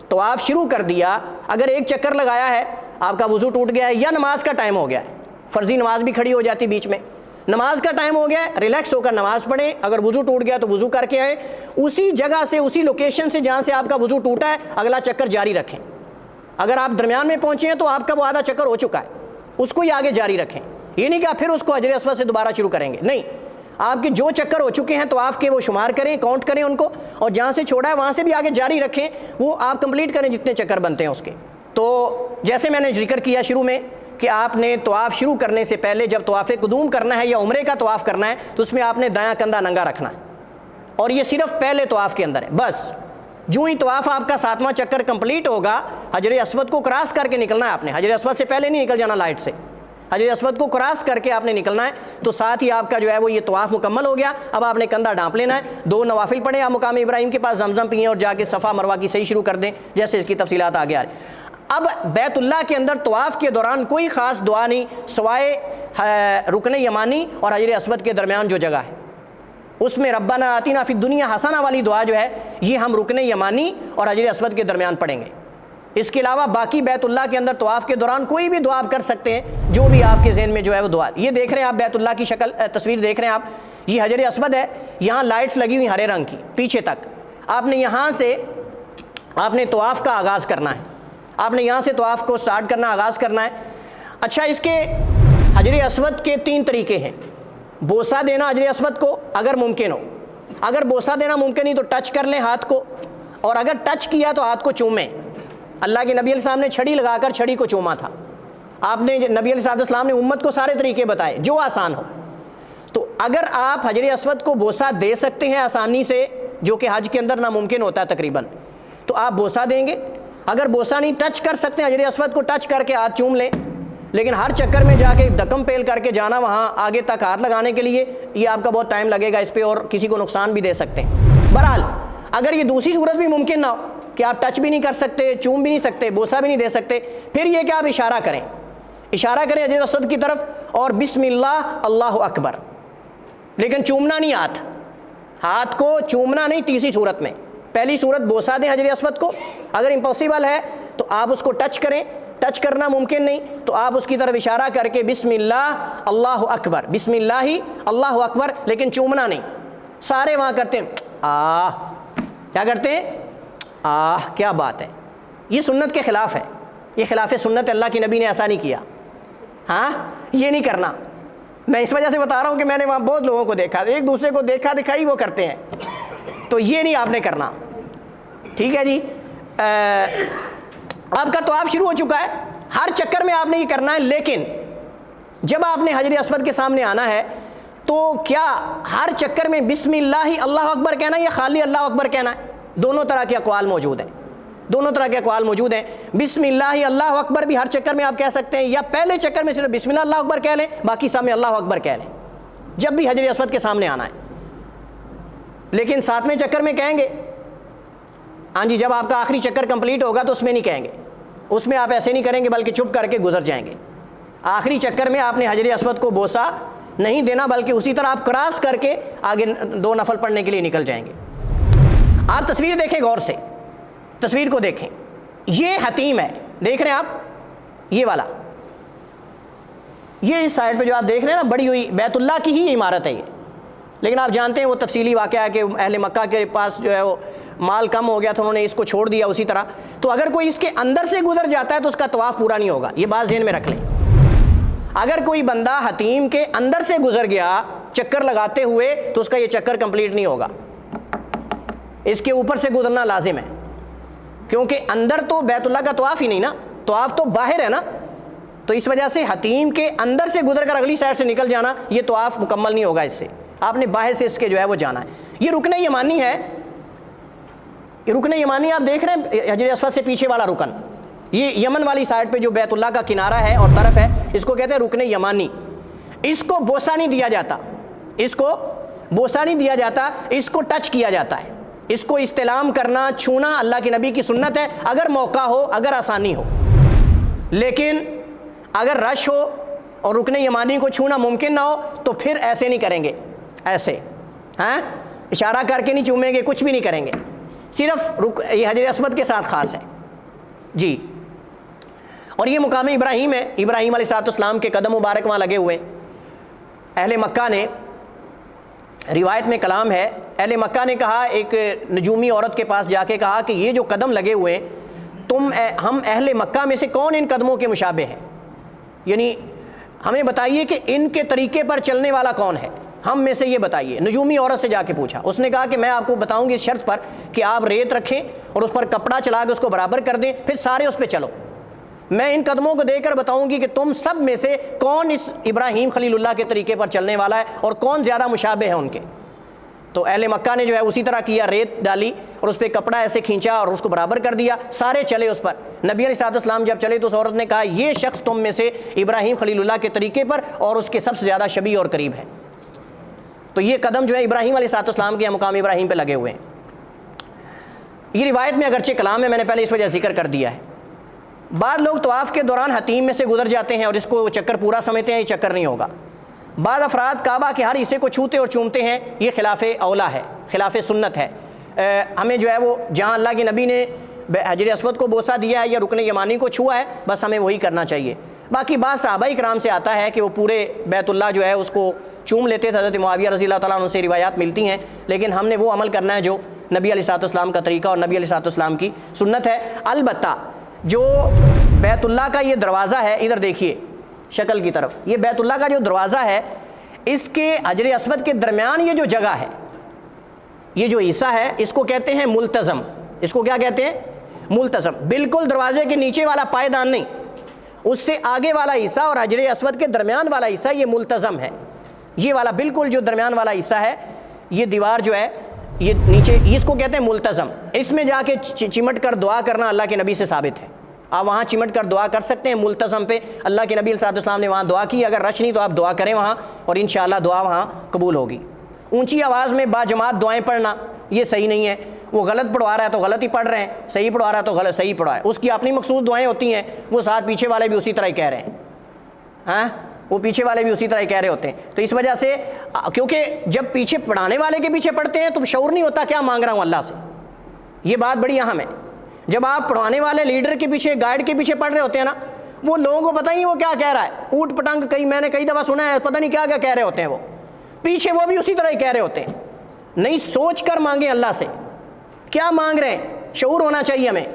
طواف شروع کر دیا، اگر ایک چکر لگایا ہے، آپ کا وضو ٹوٹ گیا ہے یا نماز کا ٹائم ہو گیا ہے، فرضی نماز بھی کھڑی ہو جاتی بیچ میں، نماز کا ٹائم ہو گیا ہے، ریلیکس ہو کر نماز پڑھیں۔ اگر وضو ٹوٹ گیا تو وضو کر کے آئے، اسی جگہ سے اسی لوکیشن سے جہاں سے آپ کا وضو ٹوٹا ہے اگلا چکر جاری رکھیں۔ اگر آپ درمیان میں پہنچے ہیں تو آپ کا وہ آدھا چکر ہو چکا ہے، اس کو ہی آگے جاری رکھیں۔ یہ نہیں کہ آپ پھر اس کو حجر اسود سے دوبارہ شروع کریں گے، نہیں، آپ کے جو چکر ہو چکے ہیں طواف کے وہ شمار کریں، کاؤنٹ کریں ان کو، اور جہاں سے چھوڑا ہے وہاں سے بھی آگے جاری رکھیں، وہ آپ کمپلیٹ کریں جتنے چکر بنتے ہیں اس کے۔ تو جیسے میں نے ذکر کیا شروع میں کہ آپ نے طواف شروع کرنے سے پہلے جب طواف قدوم کرنا ہے یا عمرے کا طواف کرنا ہے تو اس میں آپ نے دایاں کندھا ننگا رکھنا ہے، اور یہ صرف پہلے طواف کے اندر ہے بس۔ جو ہی طواف آپ کا 7واں چکر کمپلیٹ ہوگا، حجر اسود کو کراس کر کے نکلنا ہے آپ نے، حجر اسود سے پہلے نہیں نکل جانا لائٹ سے، حجر اسود کو کراس کر کے آپ نے نکلنا ہے، تو ساتھ ہی آپ کا جو ہے وہ یہ طواف مکمل ہو گیا۔ اب آپ نے کندھا ڈانپ لینا ہے، 2 نوافل پڑھیں آپ مقام ابراہیم کے پاس، زمزم پئیں اور جا کے صفا مروہ کی صحیح شروع کر دیں، جیسے اس کی تفصیلات آگے آ رہی ہیں۔ اب بیت اللہ کے اندر طواف کے دوران کوئی خاص دعا نہیں سوائے رکن یمانی اور حجر اسود کے درمیان جو جگہ ہے اس میں ربنا آتینا فی الدنیا حسنہ والی دعا جو ہے یہ ہم رکن یمانی اور حجر اسود کے درمیان پڑھیں گے۔ اس کے علاوہ باقی بیت اللہ کے اندر طواف کے دوران کوئی بھی دعا آپ کر سکتے ہیں، جو بھی آپ کے ذہن میں جو ہے وہ دعا۔ یہ دیکھ رہے ہیں آپ بیت اللہ کی شکل، تصویر دیکھ رہے ہیں آپ، یہ حجر اسود ہے، یہاں لائٹس لگی ہوئی ہرے رنگ کی پیچھے تک، آپ نے یہاں سے آپ نے طواف کا آغاز کرنا ہے، آپ نے یہاں سے طواف کو سٹارٹ کرنا، آغاز کرنا ہے۔ اچھا، اس کے حجر اسود کے 3 طریقے ہیں۔ بوسہ دینا حجر اسود کو اگر ممکن ہو، اگر بوسہ دینا ممکن نہیں تو ٹچ کر لیں ہاتھ کو، اور اگر ٹچ کیا تو ہاتھ کو چومیں۔ اللہ کے نبی علیہ السلام نے چھڑی لگا کر چھڑی کو چوما تھا۔ آپ نے نبی علیہ السلام نے امت کو سارے طریقے بتائے جو آسان ہو۔ تو اگر آپ حجر اسود کو بوسہ دے سکتے ہیں آسانی سے، جو کہ حج کے اندر ناممکن ہوتا ہے تقریباً، تو آپ بوسہ دیں گے۔ اگر بوسہ نہیں ٹچ کر سکتے ہیں، حجر اسود کو ٹچ کر کے ہاتھ چوم لیں، لیکن ہر چکر میں جا کے دکم پیل کر کے جانا وہاں آگے تک ہاتھ لگانے کے لیے، یہ آپ کا بہت ٹائم لگے گا اس پہ، اور کسی کو نقصان بھی دے سکتے ہیں۔ بہرحال اگر یہ دوسری صورت بھی ممکن نہ ہو کہ آپ ٹچ بھی نہیں کر سکتے، چوم بھی نہیں سکتے، بوسہ بھی نہیں دے سکتے، پھر یہ کہ آپ اشارہ کریں، اشارہ کریں حجر اسود کی طرف اور بسم اللہ اللہ اکبر، لیکن چومنا نہیں، ہاتھ کو چومنا نہیں۔ تیسری صورت میں، پہلی صورت بوسہ دیں حجر اسود کو، اگر امپاسبل ہے تو آپ اس کو ٹچ کریں، ٹچ کرنا ممکن نہیں تو آپ اس کی طرف اشارہ کر کے بسم اللہ اللہ اکبر، بسم اللہ اللہ اکبر، لیکن چومنا نہیں۔ سارے وہاں کرتے ہیں کیا کرتے ہیں؟ کیا بات ہے، یہ سنت کے خلاف ہے، یہ خلاف سنت، اللہ کی نبی نے ایسا نہیں کیا، یہ نہیں کرنا۔ میں اس وجہ سے بتا رہا ہوں کہ میں نے وہاں بہت لوگوں کو دیکھا، ایک دوسرے کو دیکھا دکھائی وہ کرتے ہیں، تو یہ نہیں آپ نے کرنا، ٹھیک ہے جی۔ آپ کا طواف شروع ہو چکا ہے، ہر چکر میں آپ نے یہ کرنا ہے، لیکن جب آپ نے حجر اسود کے سامنے آنا ہے تو کیا ہر چکر میں بسم اللہ اللہ اکبر کہنا ہے یا خالی اللہ اکبر کہنا ہے؟ دونوں طرح کے اقوال موجود ہیں، دونوں طرح کے اقوال موجود ہیں۔ بسم اللہ اللہ اکبر بھی ہر چکر میں آپ کہہ سکتے ہیں، یا پہلے چکر میں صرف بسم اللہ اللہ اکبر کہہ لیں، باقی سب میں اللہ اکبر کہہ لیں جب بھی حجر اسود کے سامنے آنا ہے۔ لیکن 7ویں چکر میں کہیں گے، ہاں جی، جب آپ کا آخری چکر کمپلیٹ ہوگا تو اس میں نہیں کہیں گے، اس میں آپ ایسے نہیں کریں گے بلکہ چپ کر کے گزر جائیں گے۔ آخری چکر میں آپ نے حجر اسود کو بوسہ نہیں دینا، بلکہ اسی طرح آپ کراس کر کے آگے 2 نفل پڑھنے کے لیے نکل جائیں گے۔ آپ تصویر دیکھیں غور سے، تصویر کو دیکھیں، یہ حتیم ہے، دیکھ رہے ہیں آپ، یہ والا، یہ اس سائڈ پہ جو آپ دیکھ رہے ہیں نا بڑی ہوئی، بیت اللہ کی ہی عمارت ہے یہ، لیکن آپ جانتے ہیں وہ تفصیلی واقعہ ہے کہ اہل مکہ کے پاس جو ہے وہ مال کم ہو گیا تو انہوں نے اس کو چھوڑ دیا اسی طرح۔ تو اگر کوئی اس کے اندر سے گزر جاتا ہے تو اس کا طواف پورا نہیں ہوگا، یہ بات ذہن میں رکھ لیں۔ اگر کوئی بندہ حتیم کے اندر سے گزر گیا چکر لگاتے ہوئے تو اس کا یہ چکر کمپلیٹ نہیں ہوگا، اس کے اوپر سے گزرنا لازم ہے، کیونکہ اندر تو بیت اللہ کا طواف ہی نہیں نا، طواف تو باہر ہے نا، تو اس وجہ سے حتیم کے اندر سے گزر کر اگلی سائڈ سے نکل جانا یہ طواف مکمل نہیں ہوگا، اس سے آپ نے باہر سے اس کے جو ہے وہ جانا ہے۔ یہ رکن یمانی ہے، یہ رکن یمانی آپ دیکھ رہے ہیں حجر اسود سے پیچھے والا رکن، یہ یمن والی سائڈ پہ جو بیت اللہ کا کنارہ ہے اور طرف ہے، اس کو کہتے ہیں رکن یمانی. اس کو بوسہ نہیں دیا جاتا، اس کو بوسہ نہیں دیا جاتا، اس کو ٹچ کیا جاتا ہے. اس کو استلام کرنا، چھونا اللہ کے نبی کی سنت ہے اگر موقع ہو، اگر آسانی ہو. لیکن اگر رش ہو اور رکن یمانی کو چھونا ممکن نہ ہو تو پھر ایسے نہیں کریں گے، ایسے ہاں اشارہ کر کے نہیں چومیں گے، کچھ بھی نہیں کریں گے، صرف یہ حجر اسود کے ساتھ خاص ہے جی. اور یہ مقام ابراہیم ہے، ابراہیم علیہ السلام کے قدم مبارک وہاں لگے ہوئے. اہل مکہ نے، روایت میں کلام ہے، اہل مکہ نے کہا، ایک نجومی عورت کے پاس جا کے کہا کہ یہ جو قدم لگے ہوئے ہیں، ہم اہل مکہ میں سے کون ان قدموں کے مشابہ ہیں؟ یعنی ہمیں بتائیے کہ ان کے طریقے پر چلنے والا کون ہے، ہم میں سے یہ بتائیے. نجومی عورت سے جا کے پوچھا، اس نے کہا کہ میں آپ کو بتاؤں گی اس شرط پر کہ آپ ریت رکھیں اور اس پر کپڑا چلا کے اس کو برابر کر دیں، پھر سارے اس پہ چلو. میں ان قدموں کو دے کر بتاؤں گی کہ تم سب میں سے کون اس ابراہیم خلیل اللہ کے طریقے پر چلنے والا ہے اور کون زیادہ مشابہ ہے ان کے. تو اہل مکہ نے جو ہے اسی طرح کیا، ریت ڈالی اور اس پہ کپڑا ایسے کھینچا اور اس کو برابر کر دیا، سارے چلے اس پر. نبی علیہ السلام جب چلے تو اس عورت نے کہا یہ شخص تم میں سے ابراہیم خلیل اللہ کے طریقے پر اور اس کے سب سے زیادہ شبیہ اور قریب ہے. تو یہ قدم جو ہے ابراہیم علیہ السلام کے مقام ابراہیم پہ لگے ہوئے ہیں. یہ روایت میں اگرچہ کلام ہے، میں نے پہلے اس وجہ ذکر کر دیا ہے. بعض لوگ طواف کے دوران حتیم میں سے گزر جاتے ہیں اور اس کو چکر پورا سمجھتے ہیں، یہ چکر نہیں ہوگا. بعض افراد کعبہ کے ہر حصے کو چھوتے اور چومتے ہیں، یہ خلاف اولا ہے، خلاف سنت ہے. ہمیں جو ہے وہ جہاں اللہ کے نبی نے حجر اسود کو بوسہ دیا ہے یا رکن یمانی کو چھوا ہے، بس ہمیں وہی کرنا چاہیے. باقی بعض صحابہ کرام سے آتا ہے کہ وہ پورے بیت اللہ جو ہے اس کو چوم لیتے تھے. حضرت معاویہ رضی اللہ تعالیٰ عنہ سے روایات ملتی ہیں، لیکن ہم نے وہ عمل کرنا ہے جو نبی علیہ السلام کا طریقہ اور نبی علیہ السلام کی سنت ہے. البتہ جو بیت اللہ کا یہ دروازہ ہے، ادھر دیکھیے شکل کی طرف، یہ بیت اللہ کا جو دروازہ ہے، اس کے حجر اسود کے درمیان یہ جو جگہ ہے، یہ جو حصہ ہے، اس کو کہتے ہیں ملتزم. اس کو کیا کہتے ہیں؟ ملتزم. بالکل دروازے کے نیچے والا پائیدان نہیں، اس سے آگے والا حصہ اور حجر اسود کے درمیان والا حصہ یہ ملتزم ہے. یہ والا بالکل جو درمیان والا حصہ ہے، یہ دیوار جو ہے یہ نیچے، اس کو کہتے ہیں ملتزم. اس میں جا کے چمٹ کر دعا کرنا اللہ کے نبی سے ثابت ہے. آپ وہاں چمٹ کر دعا کر سکتے ہیں ملتزم پہ. اللہ کے نبی علیہ السلام نے وہاں دعا کی، اگر رش نہیں تو آپ دعا کریں وہاں اور انشاءاللہ دعا وہاں قبول ہوگی. اونچی آواز میں با جماعت دعائیں پڑھنا یہ صحیح نہیں ہے. وہ غلط پڑھوا رہا ہے تو غلط ہی پڑھ رہے ہیں، صحیح پڑھوا رہا ہے تو غلط صحیح پڑھوا ہے. اس کی اپنی مخصوص دعائیں ہوتی ہیں، وہ ساتھ پیچھے والے بھی اسی طرح ہی کہہ رہے ہیں. ہاں وہ پیچھے والے بھی اسی طرح کہہ رہے ہوتے ہیں. تو اس وجہ سے، کیونکہ جب پیچھے پڑھانے والے کے پیچھے پڑھتے ہیں تو شعور نہیں ہوتا کیا مانگ رہا ہوں اللہ سے. یہ بات بڑی اہم ہے. جب آپ پڑھانے والے لیڈر کے پیچھے، گائیڈ کے پیچھے پڑھ رہے ہوتے ہیں نا، وہ لوگوں کو پتہ ہی نہیں وہ کیا کہہ رہا ہے. اوٹ پٹنگ میں نے کئی دفعہ سنا ہے، پتہ نہیں کیا کیا کہہ رہے ہوتے ہیں. وہ پیچھے وہ بھی اسی طرح ہی کہہ رہے ہوتے ہیں. نہیں سوچ کر مانگیں اللہ سے کیا مانگ رہے ہیں، شعور ہونا چاہیے ہمیں.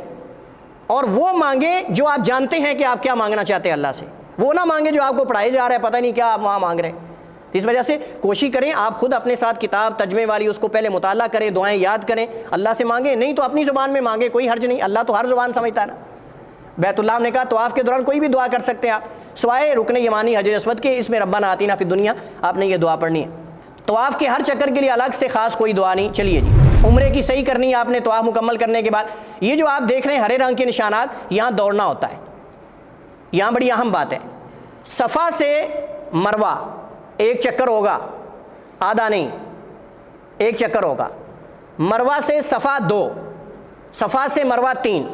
اور وہ مانگیں جو آپ جانتے ہیں کہ آپ کیا مانگنا چاہتے ہیں اللہ سے. وہ نہ مانگے جو آپ کو پڑھائے جا رہا ہے، پتہ نہیں کیا آپ وہاں مانگ رہے ہیں. اس وجہ سے کوشش کریں آپ خود اپنے ساتھ کتاب ترجمے والی اس کو پہلے مطالعہ کریں، دعائیں یاد کریں، اللہ سے مانگیں. نہیں تو اپنی زبان میں مانگیں، کوئی حرج نہیں. اللہ تو ہر زبان سمجھتا ہے نا. بیت اللہ نے کہا طواف کے دوران کوئی بھی دعا کر سکتے ہیں آپ، سوائے رکن یمانی حجر اسود کے. اس میں ربنا آتینا فی الدنیا آپ نے یہ دعا پڑھنی ہے. طواف کے ہر چکر کے لیے الگ سے خاص کوئی دعا نہیں. چلیے جی، عمرے کی صحیح کرنی ہے آپ نے طواف مکمل کرنے کے بعد. یہ جو آپ دیکھ رہے ہیں ہرے رنگ کے نشانات، یہاں دوڑنا ہوتا ہے. یہاں بڑی اہم بات ہے. صفا سے مروہ ایک چکر ہوگا، آدھا نہیں، ایک چکر ہوگا. مروہ سے صفا 2، صفا سے مروہ 3،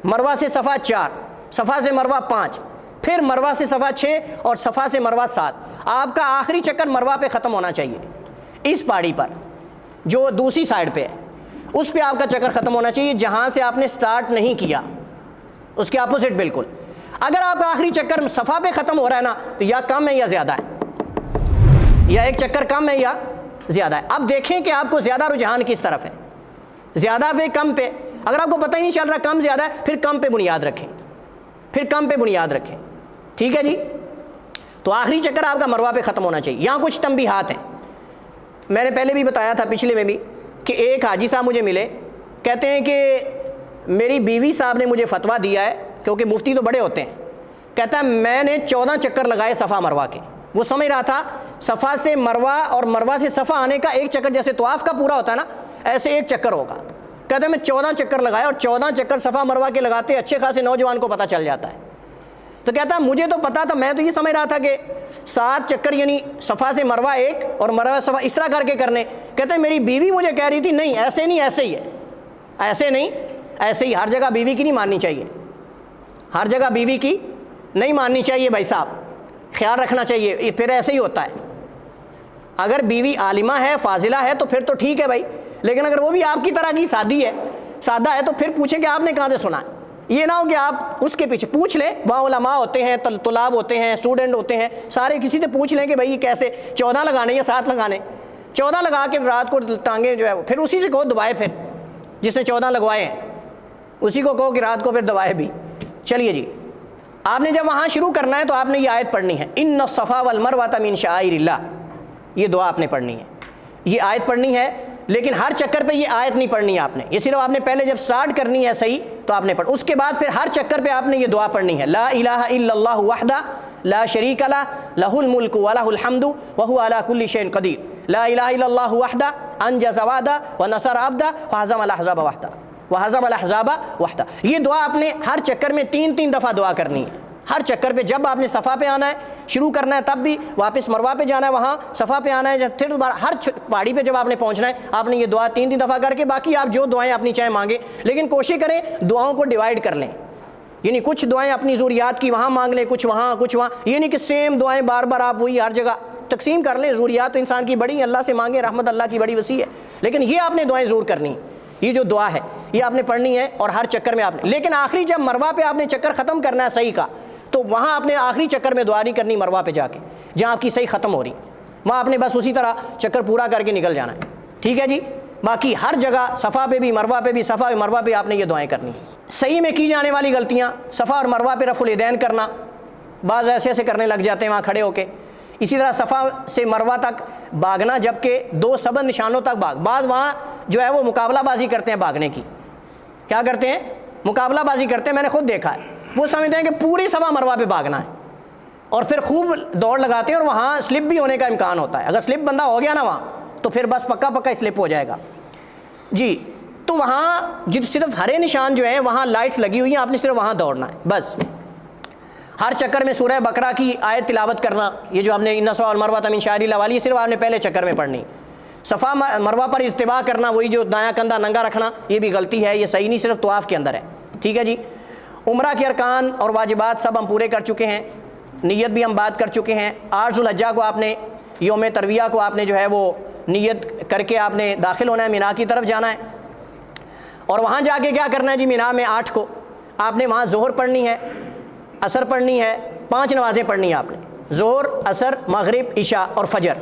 مروہ سے صفا 4، صفا سے مروہ 5، پھر مروہ سے صفا 6 اور صفا سے مروہ 7. آپ کا آخری چکر مروہ پہ ختم ہونا چاہیے. اس پہاڑی پر جو دوسری سائڈ پہ ہے اس پہ آپ کا چکر ختم ہونا چاہیے، جہاں سے آپ نے سٹارٹ نہیں کیا، اس کے اپوزٹ بالکل. اگر آپ کا آخری چکر صفا پہ ختم ہو رہا ہے نا تو یا کم ہے یا زیادہ ہے، یا ایک چکر کم ہے یا زیادہ ہے. اب دیکھیں کہ آپ کو زیادہ رجحان کس طرف ہے، زیادہ پہ کم پہ. اگر آپ کو پتہ ہی نہیں چل رہا کم زیادہ ہے، پھر کم پہ بنیاد رکھیں، پھر کم پہ بنیاد رکھیں. ٹھیک ہے جی. تو آخری چکر آپ کا مروہ پہ ختم ہونا چاہیے. یہاں کچھ تنبیہات ہیں، میں نے پہلے بھی بتایا تھا پچھلے میں بھی، کہ ایک حاجی صاحب مجھے ملے، کہتے ہیں کہ میری بیوی صاحب نے مجھے فتویٰ دیا ہے، کیونکہ مفتی تو بڑے ہوتے ہیں. کہتا ہے میں نے 14 چکر لگائے صفا مروہ کے. وہ سمجھ رہا تھا صفا سے مروہ اور مروہ سے صفا آنے کا ایک چکر جیسے طواف کا پورا ہوتا ہے نا، ایسے ایک چکر ہوگا. کہتے ہیں میں 14 چکر لگایا، اور 14 چکر صفا مروہ کے لگاتے اچھے خاصے نوجوان کو پتہ چل جاتا ہے. تو کہتا ہے مجھے تو پتا تھا، میں تو یہ سمجھ رہا تھا کہ 7 چکر یعنی صفا سے مروہ ایک اور مروہ صفا اس طرح کر کے کرنے. کہتے ہیں میری بیوی مجھے کہہ رہی تھی نہیں ایسے نہیں، ایسے ہی ہے، ایسے نہیں ایسے ہی. ہر جگہ بیوی کی نہیں ماننی چاہیے، ہر جگہ بیوی کی نہیں ماننی چاہیے بھائی صاحب، خیال رکھنا چاہیے. یہ پھر ایسے ہی ہوتا ہے. اگر بیوی عالمہ ہے فاضلہ ہے تو پھر تو ٹھیک ہے بھائی، لیکن اگر وہ بھی آپ کی طرح کی سادہ ہے تو پھر پوچھیں کہ آپ نے کہاں سے سنا ہے. یہ نہ ہو کہ آپ اس کے پیچھے پوچھ لیں. وہاں علماء ہوتے ہیں، طلاب ہوتے ہیں، اسٹوڈنٹ ہوتے ہیں، سارے کسی سے پوچھ لیں کہ بھائی یہ کیسے 14 لگانے یا 7 لگانے. 14 لگا کے رات کو ٹانگیں جو ہے پھر اسی سے کہو دبائے، پھر جس نے 14 لگوائے ہیں اسی کو کہو کہ رات کو پھر دبائے بھی. چلیے جی، آپ نے جب وہاں شروع کرنا ہے تو آپ نے یہ آیت پڑھنی ہے، ان الصفا والمروۃ من شعائر اللہ. یہ دعا آپ نے پڑھنی ہے، یہ آیت پڑھنی ہے. لیکن ہر چکر پہ یہ آیت نہیں پڑھنی ہے آپ نے، یہ صرف آپ نے پہلے جب سٹارٹ کرنی ہے صحیح تو آپ نے پڑھ. اس کے بعد پھر ہر چکر پہ آپ نے یہ دعا پڑھنی ہے، لا الہ الا اللہ وحدہ لا شریک لہ لہ الملک ولہ الحمد وہو علی کل شیء قدیر. لا الہ الا اللہ وحدہ انجز وعدہ ونصر عبدہ وہزم الاحزاب وحدہ وہزم الاحزاب وحدہ. یہ دعا آپ نے ہر چکر میں 3 دفعہ دعا کرنی ہے. ہر چکر پہ جب آپ نے صفا پہ آنا ہے شروع کرنا ہے تب بھی، واپس مروہ پہ جانا ہے وہاں صفا پہ آنا ہے، جب پھر دوبارہ ہر پہاڑی پہ جب آپ نے پہنچنا ہے آپ نے یہ دعا 3 دفعہ کر کے باقی آپ جو دعائیں اپنی چاہیں مانگیں. لیکن کوشش کریں دعاؤں کو ڈیوائیڈ کر لیں، یعنی کچھ دعائیں اپنی ضروریات کی وہاں مانگ لیں، کچھ وہاں کچھ وہاں. یہ نہیں کہ سیم دعائیں بار بار آپ وہی ہر جگہ تقسیم کر لیں. ضروریات تو انسان کی بڑی ہیں، اللہ سے مانگیں، رحمت اللہ کی بڑی وسیع ہے، لیکن یہ آپ نے دعائیں ضرور کرنی. یہ جو دعا ہے یہ آپ نے پڑھنی ہے اور ہر چکر میں آپ نے. لیکن آخری جب مروہ پہ آپ نے چکر ختم کرنا ہے صحیح کا تو وہاں آپ نے آخری چکر میں دعا نہیں کرنی. مروہ پہ جا کے جہاں آپ کی صحیح ختم ہو رہی وہاں آپ نے بس اسی طرح چکر پورا کر کے نکل جانا ہے. ٹھیک ہے جی. باقی ہر جگہ صفا پہ بھی مروہ پہ بھی، صفا و مروہ پہ آپ نے یہ دعائیں کرنی. صحیح میں کی جانے والی غلطیاں، صفا اور مروہ پہ رفع الیدین کرنا، بعض ایسے کرنے لگ جاتے ہیں وہاں کھڑے ہو کے. اسی طرح صفا سے مروہ تک بھاگنا، جبکہ 2 سبز نشانوں تک بعض وہاں جو ہے وہ مقابلہ بازی کرتے ہیں بھاگنے کی. کیا کرتے ہیں؟ مقابلہ بازی کرتے ہیں. میں نے خود دیکھا ہے، وہ سمجھتے ہیں کہ پوری صفا مروہ پہ بھاگنا ہے اور پھر خوب دوڑ لگاتے ہیں اور وہاں سلپ بھی ہونے کا امکان ہوتا ہے. اگر سلپ بندہ ہو گیا نا وہاں تو پھر بس پکا سلپ ہو جائے گا جی. تو وہاں صرف ہرے نشان جو ہیں وہاں لائٹس لگی ہوئی ہیں، آپ نے صرف وہاں دوڑنا ہے بس. ہر چکر میں سورہ بقرہ کی آیت تلاوت کرنا، یہ جو ہم نے ان الصفا والمروۃ من شعائر اللہ والی صرف آپ نے پہلے چکر میں پڑھنی. صفا مروہ پر اجتباع کرنا، وہی جو دایاں کندھا ننگا رکھنا، یہ بھی غلطی ہے، یہ صحیح نہیں، صرف طواف کے اندر ہے. ٹھیک ہے جی. عمرہ کے ارکان اور واجبات سب ہم پورے کر چکے ہیں، نیت بھی ہم بات کر چکے ہیں. 8 ذوالحجہ کو آپ نے یوم ترویہ کو آپ نے جو ہے وہ نیت کر کے آپ نے داخل ہونا ہے، مینا کی طرف جانا ہے. اور وہاں جا کے کیا کرنا ہے جی؟ مینا میں 8 کو آپ نے وہاں ظہر پڑھنی ہے، عصر پڑھنی ہے، 5 نمازیں پڑھنی ہیں آپ نے، ظہر، عصر، مغرب، عشاء اور فجر.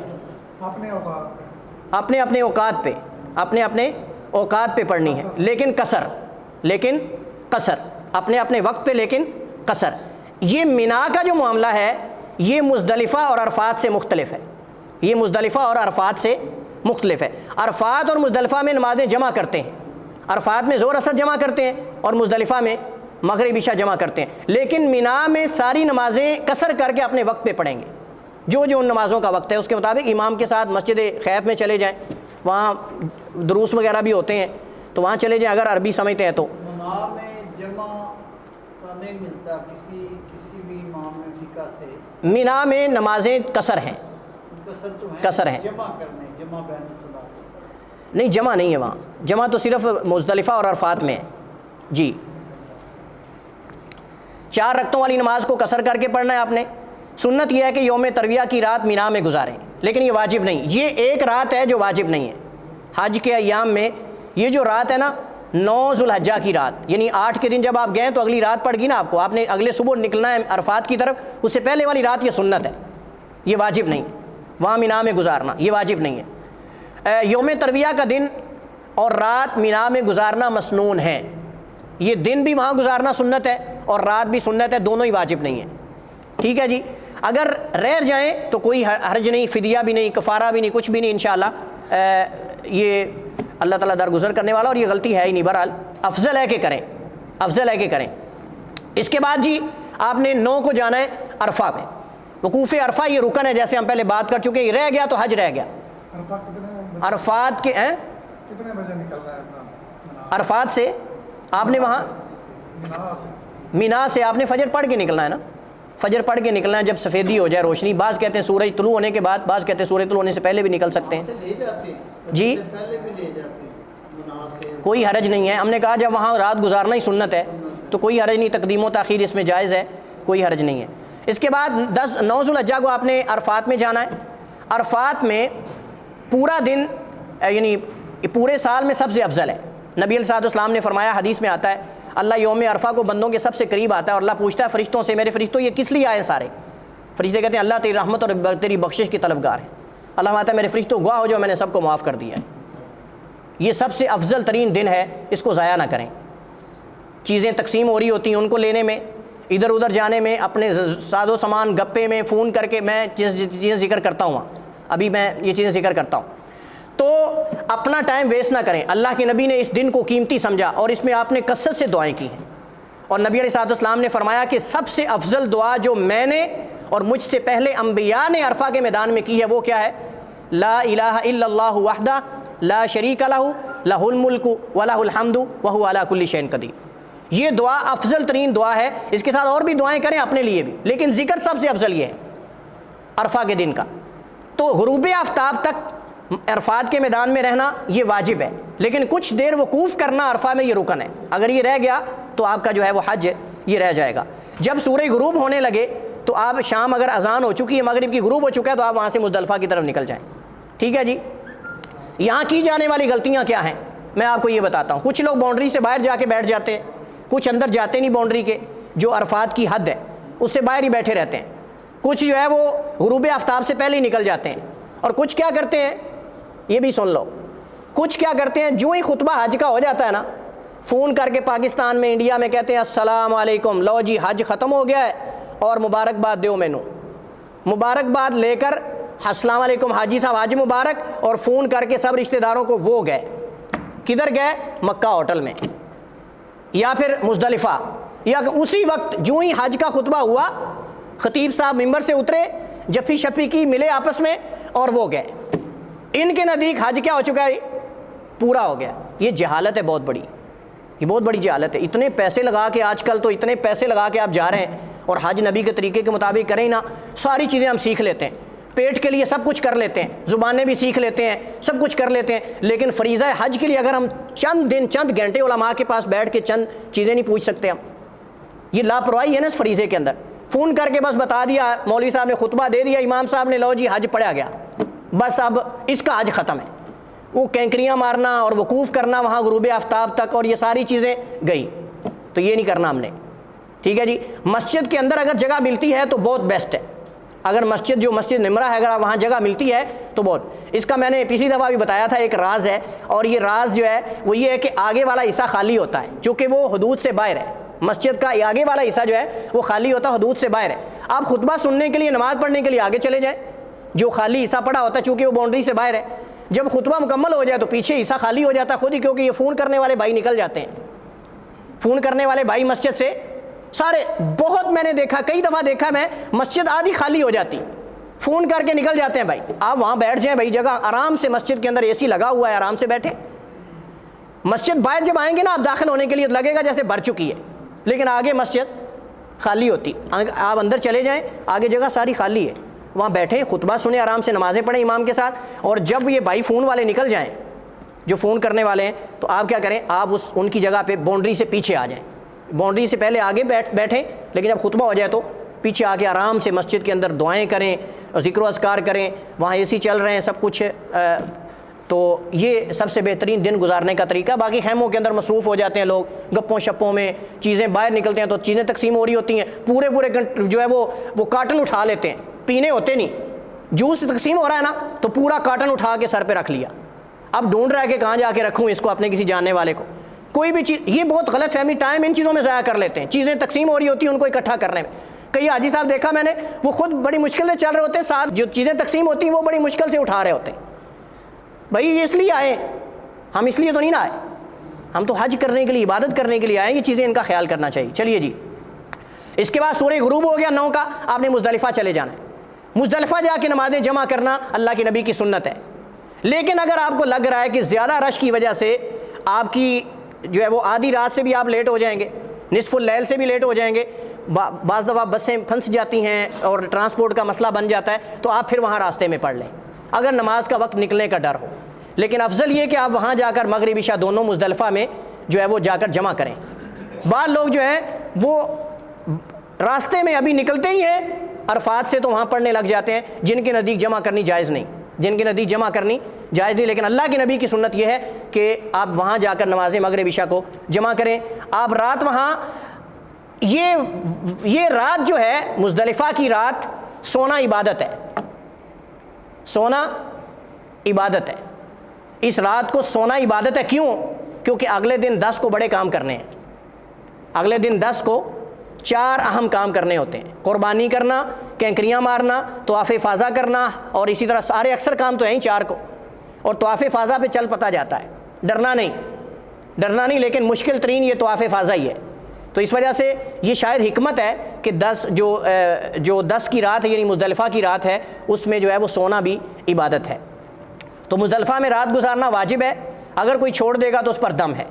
اپنے اپنے اوقات پہ پڑھنی ہے، لیکن قصر اپنے اپنے وقت پہ، لیکن قصر. یہ مینا کا جو معاملہ ہے یہ مزدلفہ اور عرفات سے مختلف ہے. یہ مزدلفہ اور عرفات سے مختلف ہے. عرفات اور مزدلفہ میں نمازیں جمع کرتے ہیں، عرفات میں ظہر عصر جمع کرتے ہیں اور مزدلفہ میں مغرب عشاء جمع کرتے ہیں. لیکن مینا میں ساری نمازیں قصر کر کے اپنے وقت پہ پڑھیں گے، جو ان نمازوں کا وقت ہے اس کے مطابق. امام کے ساتھ مسجد خیف میں چلے جائیں، وہاں دروس وغیرہ بھی ہوتے ہیں تو وہاں چلے جائیں اگر عربی سمجھتے ہیں تو. امام میں جمع کا نہیں ملتا کسی بھی امام میں فقہ سے. مینا میں نمازیں قصر ہیں، قصر ہیں، جمع کرنے، جمع بین الصلاۃ نہیں، جمع نہیں ہے وہاں. جمع تو صرف مزدلفہ اور عرفات میں ہے جی. 4 رکعتوں والی نماز کو قصر کر کے پڑھنا ہے آپ نے. سنت یہ ہے کہ یوم ترویہ کی رات مینا میں گزاریں، لیکن یہ واجب نہیں. یہ ایک رات ہے جو واجب نہیں ہے. حج کے ایام میں یہ جو رات ہے نا 9 ذوالحجہ کی رات، یعنی 8 کے دن جب آپ گئے تو اگلی رات پڑ گئی نا آپ کو، آپ نے اگلے صبح نکلنا ہے عرفات کی طرف، اس سے پہلے والی رات یہ سنت ہے، یہ واجب نہیں. وہاں مینا میں گزارنا یہ واجب نہیں ہے. یوم ترویہ کا دن اور رات مینا میں گزارنا مسنون ہے. یہ دن بھی وہاں گزارنا سنت ہے اور رات بھی سنت ہے، دونوں ہی واجب نہیں ہے. ٹھیک ہے جی. اگر رہ جائیں تو کوئی حرج نہیں، فدیہ بھی نہیں، کفارہ بھی نہیں، کچھ بھی نہیں انشاءاللہ. یہ اللہ تعالیٰ درگزر کرنے والا اور یہ غلطی ہے ہی نہیں. بہرحال افضل ہے کہ کریں، افضل ہے کہ کریں. اس کے بعد جی آپ نے 9 کو جانا ہے عرفہ پہ. وقوف عرفہ یہ رکن ہے، جیسے ہم پہلے بات کر چکے. یہ رہ گیا تو حج رہ گیا. عرفات کے کتنے بجے نکلنا ہے؟ عرفات سے آپ نے وہاں مینا سے آپ نے فجر پڑھ کے نکلنا ہے نا، فجر پڑھ کے نکلنا ہے جب سفیدی ہو جائے روشنی. بعض کہتے ہیں سورج طلوع ہونے کے بعد، بعض کہتے ہیں سورج طلوع ہونے سے پہلے بھی نکل سکتے ہیں. جی کوئی حرج نہیں ہے. ہم نے کہا جب وہاں رات گزارنا ہی سنت ہے تو کوئی حرج نہیں، تقدیم و تاخیر اس میں جائز ہے، کوئی حرج نہیں ہے. اس کے بعد 9 ذو الحجہ کو آپ نے عرفات میں جانا ہے. عرفات میں پورا دن یعنی پورے سال میں سب سے افضل ہے. نبی علیہ السلام نے فرمایا، حدیث میں آتا ہے اللہ یوم عرفہ کو بندوں کے سب سے قریب آتا ہے اور اللہ پوچھتا ہے فرشتوں سے میرے فرشتوں یہ کس لیے آئے سارے؟ فرشتے کہتے ہیں اللہ تیری رحمت اور تیری بخشش کی طلبگار ہے. اللہ کہتا ہے میرے فرشتوں گواہ ہو جو میں نے سب کو معاف کر دیا ہے. یہ سب سے افضل ترین دن ہے، اس کو ضائع نہ کریں. چیزیں تقسیم ہو رہی ہوتی ہیں، ان کو لینے میں، ادھر ادھر جانے میں، اپنے ساز و سامان گپے میں فون کر کے میں چیزیں ذکر کرتا ہوں، ابھی میں یہ چیزیں ذکر کرتا ہوں. تو اپنا ٹائم ویسٹ نہ کریں. اللہ کے نبی نے اس دن کو قیمتی سمجھا اور اس میں آپ نے کثرت سے دعائیں کی ہیں. اور نبی علیہ السلام نے فرمایا کہ سب سے افضل دعا جو میں نے اور مجھ سے پہلے انبیاء نے عرفہ کے میدان میں کی ہے وہ کیا ہے؟ لا الہ الا اللہ وحدہ لا شریک لہ لہ الملک ولہ الحمد وہو علی کل شیء قدیر. یہ دعا افضل ترین دعا ہے. اس کے ساتھ اور بھی دعائیں کریں اپنے لیے بھی، لیکن ذکر سب سے افضل یہ ہے عرفہ کے دن کا. تو غروب آفتاب تک عرفات کے میدان میں رہنا یہ واجب ہے، لیکن کچھ دیر وقوف کرنا عرفہ میں یہ رکن ہے. اگر یہ رہ گیا تو آپ کا جو ہے وہ حج یہ رہ جائے گا. جب سورج غروب ہونے لگے تو آپ شام اگر اذان ہو چکی ہے، مغرب کی غروب ہو چکا ہے، تو آپ وہاں سے مزدلفہ کی طرف نکل جائیں. ٹھیک ہے جی. یہاں کی جانے والی غلطیاں کیا ہیں میں آپ کو یہ بتاتا ہوں. کچھ لوگ باؤنڈری سے باہر جا کے بیٹھ جاتے ہیں، کچھ اندر جاتے نہیں باؤنڈری کے، جو عرفات کی حد ہے اس سے باہر ہی بیٹھے رہتے ہیں. کچھ جو ہے وہ غروب آفتاب سے پہلے ہی نکل جاتے ہیں. اور کچھ کیا کرتے ہیں یہ بھی سن لو، کچھ کیا کرتے ہیں جو ہی خطبہ حج کا ہو جاتا ہے نا، فون کر کے پاکستان میں انڈیا میں کہتے ہیں السلام علیکم، لو جی حج ختم ہو گیا ہے اور مبارکباد دیو مینو. مبارکباد لے کر السلام علیکم حاجی صاحب حج مبارک، اور فون کر کے سب رشتہ داروں کو وہ گئے. کدھر گئے؟ مکہ ہوٹل میں یا پھر مزدلفہ. یا اسی وقت جو ہی حج کا خطبہ ہوا خطیب صاحب ممبر سے اترے، جفی شفی کی، ملے آپس میں اور وہ گئے. ان کے نزدیک حج کیا ہو چکا ہے؟ پورا ہو گیا. یہ جہالت ہے بہت بڑی، یہ بہت بڑی جہالت ہے. اتنے پیسے لگا کے آج کل تو اتنے پیسے لگا کے آپ جا رہے ہیں اور حج نبی کے طریقے کے مطابق کریں نا، ساری چیزیں ہم سیکھ لیتے ہیں، پیٹ کے لیے سب کچھ کر لیتے ہیں، زبانیں بھی سیکھ لیتے ہیں، سب کچھ کر لیتے ہیں، لیکن فریضہ حج کے لیے اگر ہم چند دن چند گھنٹے علماء کے پاس بیٹھ کے چند چیزیں نہیں پوچھ سکتے ہم، یہ لاپرواہی ہے نا اس فریضے کے اندر. فون کر کے بس بتا دیا، مولوی صاحب نے خطبہ دے دیا، امام صاحب نے، لو جی حج پڑھا گیا، بس اب اس کا حج ختم ہے. وہ کینکریاں مارنا اور وقوف کرنا وہاں غروب آفتاب تک اور یہ ساری چیزیں گئی، تو یہ نہیں کرنا ہم نے. ٹھیک ہے جی. مسجد کے اندر اگر جگہ ملتی ہے تو بہت بیسٹ ہے. اگر مسجد جو مسجد نمرہ ہے اگر وہاں جگہ ملتی ہے تو بہت. اس کا میں نے پچھلی دفعہ بھی بتایا تھا ایک راز ہے، اور یہ راز جو ہے وہ یہ ہے کہ آگے والا حصہ خالی ہوتا ہے چونکہ وہ حدود سے باہر ہے. مسجد کا آگے والا حصہ جو ہے وہ خالی ہوتا ہے، حدود سے باہر ہے. آپ خطبہ سننے کے لیے، نماز پڑھنے کے لیے آگے چلے جائیں، جو خالی حصہ پڑا ہوتا ہے چونکہ وہ باؤنڈری سے باہر ہے. جب خطبہ مکمل ہو جائے تو پیچھے حصہ خالی ہو جاتا ہے خود ہی، کیونکہ یہ فون کرنے والے بھائی نکل جاتے ہیں. فون کرنے والے بھائی مسجد سے سارے، بہت میں نے دیکھا، کئی دفعہ دیکھا میں، مسجد آدھی خالی ہو جاتی، فون کر کے نکل جاتے ہیں. بھائی آپ وہاں بیٹھ جائیں، بھائی جگہ آرام سے، مسجد کے اندر اے سی لگا ہوا ہے، آرام سے بیٹھیں. مسجد باہر جب آئیں گے نا آپ داخل ہونے کے لیے لگے گا جیسے بھر چکی ہے، لیکن آگے مسجد خالی ہوتی. آپ اندر چلے جائیں، آگے جگہ ساری خالی ہے، وہاں بیٹھیں، خطبہ سنیں، آرام سے نمازیں پڑھیں امام کے ساتھ. اور جب یہ بھائی فون والے نکل جائیں، جو فون کرنے والے ہیں، تو آپ کیا کریں، آپ ان کی جگہ پہ باؤنڈری سے پیچھے آ جائیں. باؤنڈری سے پہلے آگے بیٹھیں، لیکن جب خطبہ ہو جائے تو پیچھے آ کے آرام سے مسجد کے اندر دعائیں کریں اور ذکر و اذکار کریں. وہاں اے سی چل رہے ہیں، سب کچھ. تو یہ سب سے بہترین دن گزارنے کا طریقہ. باقی خیموں کے اندر مصروف ہو جاتے ہیں لوگ، گپوں شپوں میں، چیزیں باہر نکلتے ہیں تو چیزیں تقسیم ہو رہی ہوتی ہیں، پورے جو ہے وہ کارٹن اٹھا لیتے ہیں، پینے ہوتے نہیں. جوس تقسیم ہو رہا ہے نا تو پورا کارٹن اٹھا کے سر پہ رکھ لیا. اب ڈھونڈ رہا ہے کہ کہاں جا کے رکھوں اس کو، اپنے کسی جاننے والے کو. کوئی بھی چیز، یہ بہت غلط فہمی، ٹائم ان چیزوں میں ضائع کر لیتے ہیں. چیزیں تقسیم ہو رہی ہوتی ہیں ان کو اکٹھا کرنے میں. کئی حاجی صاحب دیکھا میں نے، وہ خود بڑی مشکل سے چل رہے ہوتے ہیں، ساتھ جو چیزیں تقسیم ہوتی ہیں وہ بڑی مشکل سے اٹھا رہے ہوتے ہیں. بھائی یہ اس لیے آئے، ہم اس لیے تو نہیں نہ آئے، ہم تو حج کرنے کے لیے، عبادت کرنے کے لیے آئے. یہ چیزیں ان کا خیال کرنا چاہیے. چلیے جی. اس کے بعد سورج غروب ہو گیا 9 کا، آپ نے مزدلفہ چلے جانا ہے. مزدلفہ جا کے نمازیں جمع کرنا اللہ کے نبی کی سنت ہے. لیکن اگر آپ کو لگ رہا ہے کہ زیادہ رش کی وجہ سے آپ کی جو ہے وہ آدھی رات سے بھی آپ لیٹ ہو جائیں گے، نصف اللیل سے بھی لیٹ ہو جائیں گے، بعض دفعہ بسیں پھنس جاتی ہیں اور ٹرانسپورٹ کا مسئلہ بن جاتا ہے، تو آپ پھر وہاں راستے میں پڑھ لیں اگر نماز کا وقت نکلنے کا ڈر ہو۔ لیکن افضل یہ کہ آپ وہاں جا کر مغرب عشاء دونوں مزدلفہ میں جو ہے وہ جا کر جمع کریں۔ بعض لوگ جو ہیں وہ راستے میں ابھی نکلتے ہی ہیں عرفات سے تو وہاں پڑھنے لگ جاتے ہیں، جن کے نزدیک جمع کرنی جائز نہیں، جن کے نزدیک جمع کرنی جائز نہیں۔ لیکن اللہ کے نبی کی سنت یہ ہے کہ آپ وہاں جا کر نماز مغرب عشاء کو جمع کریں۔ آپ رات وہاں یہ رات جو ہے مزدلفہ کی رات، سونا عبادت ہے، سونا عبادت ہے۔ اس رات کو سونا عبادت ہے، کیوں؟ کیونکہ اگلے دن 10 کو بڑے کام کرنے ہیں، اگلے دن 10 کو 4 اہم کام کرنے ہوتے ہیں، قربانی کرنا، کینکریاں مارنا، طواف فاضہ کرنا، اور اسی طرح سارے اکثر کام تو ہیں ہی 4 کو، اور طواف فاضہ پہ چل پتا جاتا ہے، ڈرنا نہیں، لیکن مشکل ترین یہ طواف فاضہ ہی ہے۔ تو اس وجہ سے یہ شاید حکمت ہے کہ 10 جو 10 کی رات ہے یعنی مزدلفہ کی رات ہے، اس میں جو ہے وہ سونا بھی عبادت ہے۔ تو مزدلفہ میں رات گزارنا واجب ہے، اگر کوئی چھوڑ دے گا تو اس پر دم ہے،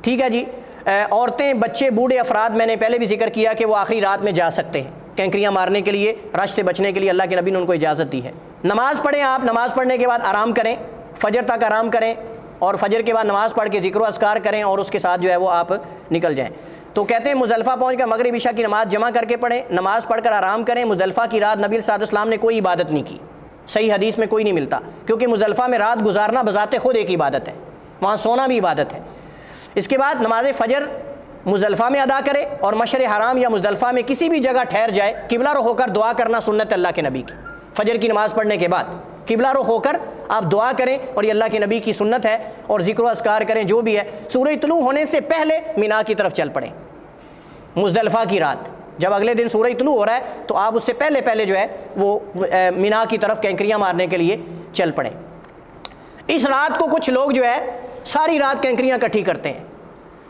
ٹھیک ہے جی۔ عورتیں، بچے، بوڑھے افراد، میں نے پہلے بھی ذکر کیا کہ وہ آخری رات میں جا سکتے ہیں کینکریاں مارنے کے لیے، رش سے بچنے کے لیے اللہ کے نبی نے ان کو اجازت دی ہے۔ نماز پڑھیں، آپ نماز پڑھنے کے بعد آرام کریں، فجر تک آرام کریں، اور فجر کے بعد نماز پڑھ کے ذکر و اذکار کریں، اور اس کے ساتھ جو ہے وہ آپ نکل جائیں۔ تو کہتے ہیں مزدلفہ پہنچ کر مغرب عشاء کی نماز جمع کر کے پڑھیں، نماز پڑھ کر آرام کریں۔ مزدلفہ کی رات نبی صلی اللہ علیہ وسلم نے کوئی عبادت نہیں کی، صحیح حدیث میں کوئی نہیں ملتا، کیونکہ مزدلفہ میں رات گزارنا بذات خود ایک عبادت ہے، وہاں سونا بھی عبادت ہے۔ اس کے بعد نماز فجر مزدلفہ میں ادا کرے، اور مشعر حرام یا مزدلفہ میں کسی بھی جگہ ٹھہر جائے، قبلہ رخ ہو کر دعا کرنا سنت اللہ کے نبی کی۔ فجر کی نماز پڑھنے کے بعد قبلہ رخ ہو کر آپ دعا کریں، اور یہ اللہ کے نبی کی سنت ہے، اور ذکر و اذکار کریں جو بھی ہے۔ سورج طلوع ہونے سے پہلے مینا کی طرف چل پڑیں، مزدلفہ کی رات جب اگلے دن سورج طلوع ہو رہا ہے تو آپ اس سے پہلے جو ہے وہ مینا کی طرف کینکریاں مارنے کے لیے چل پڑیں۔ اس رات کو کچھ لوگ جو ہے ساری رات کینکریاں اکٹھی کرتے ہیں،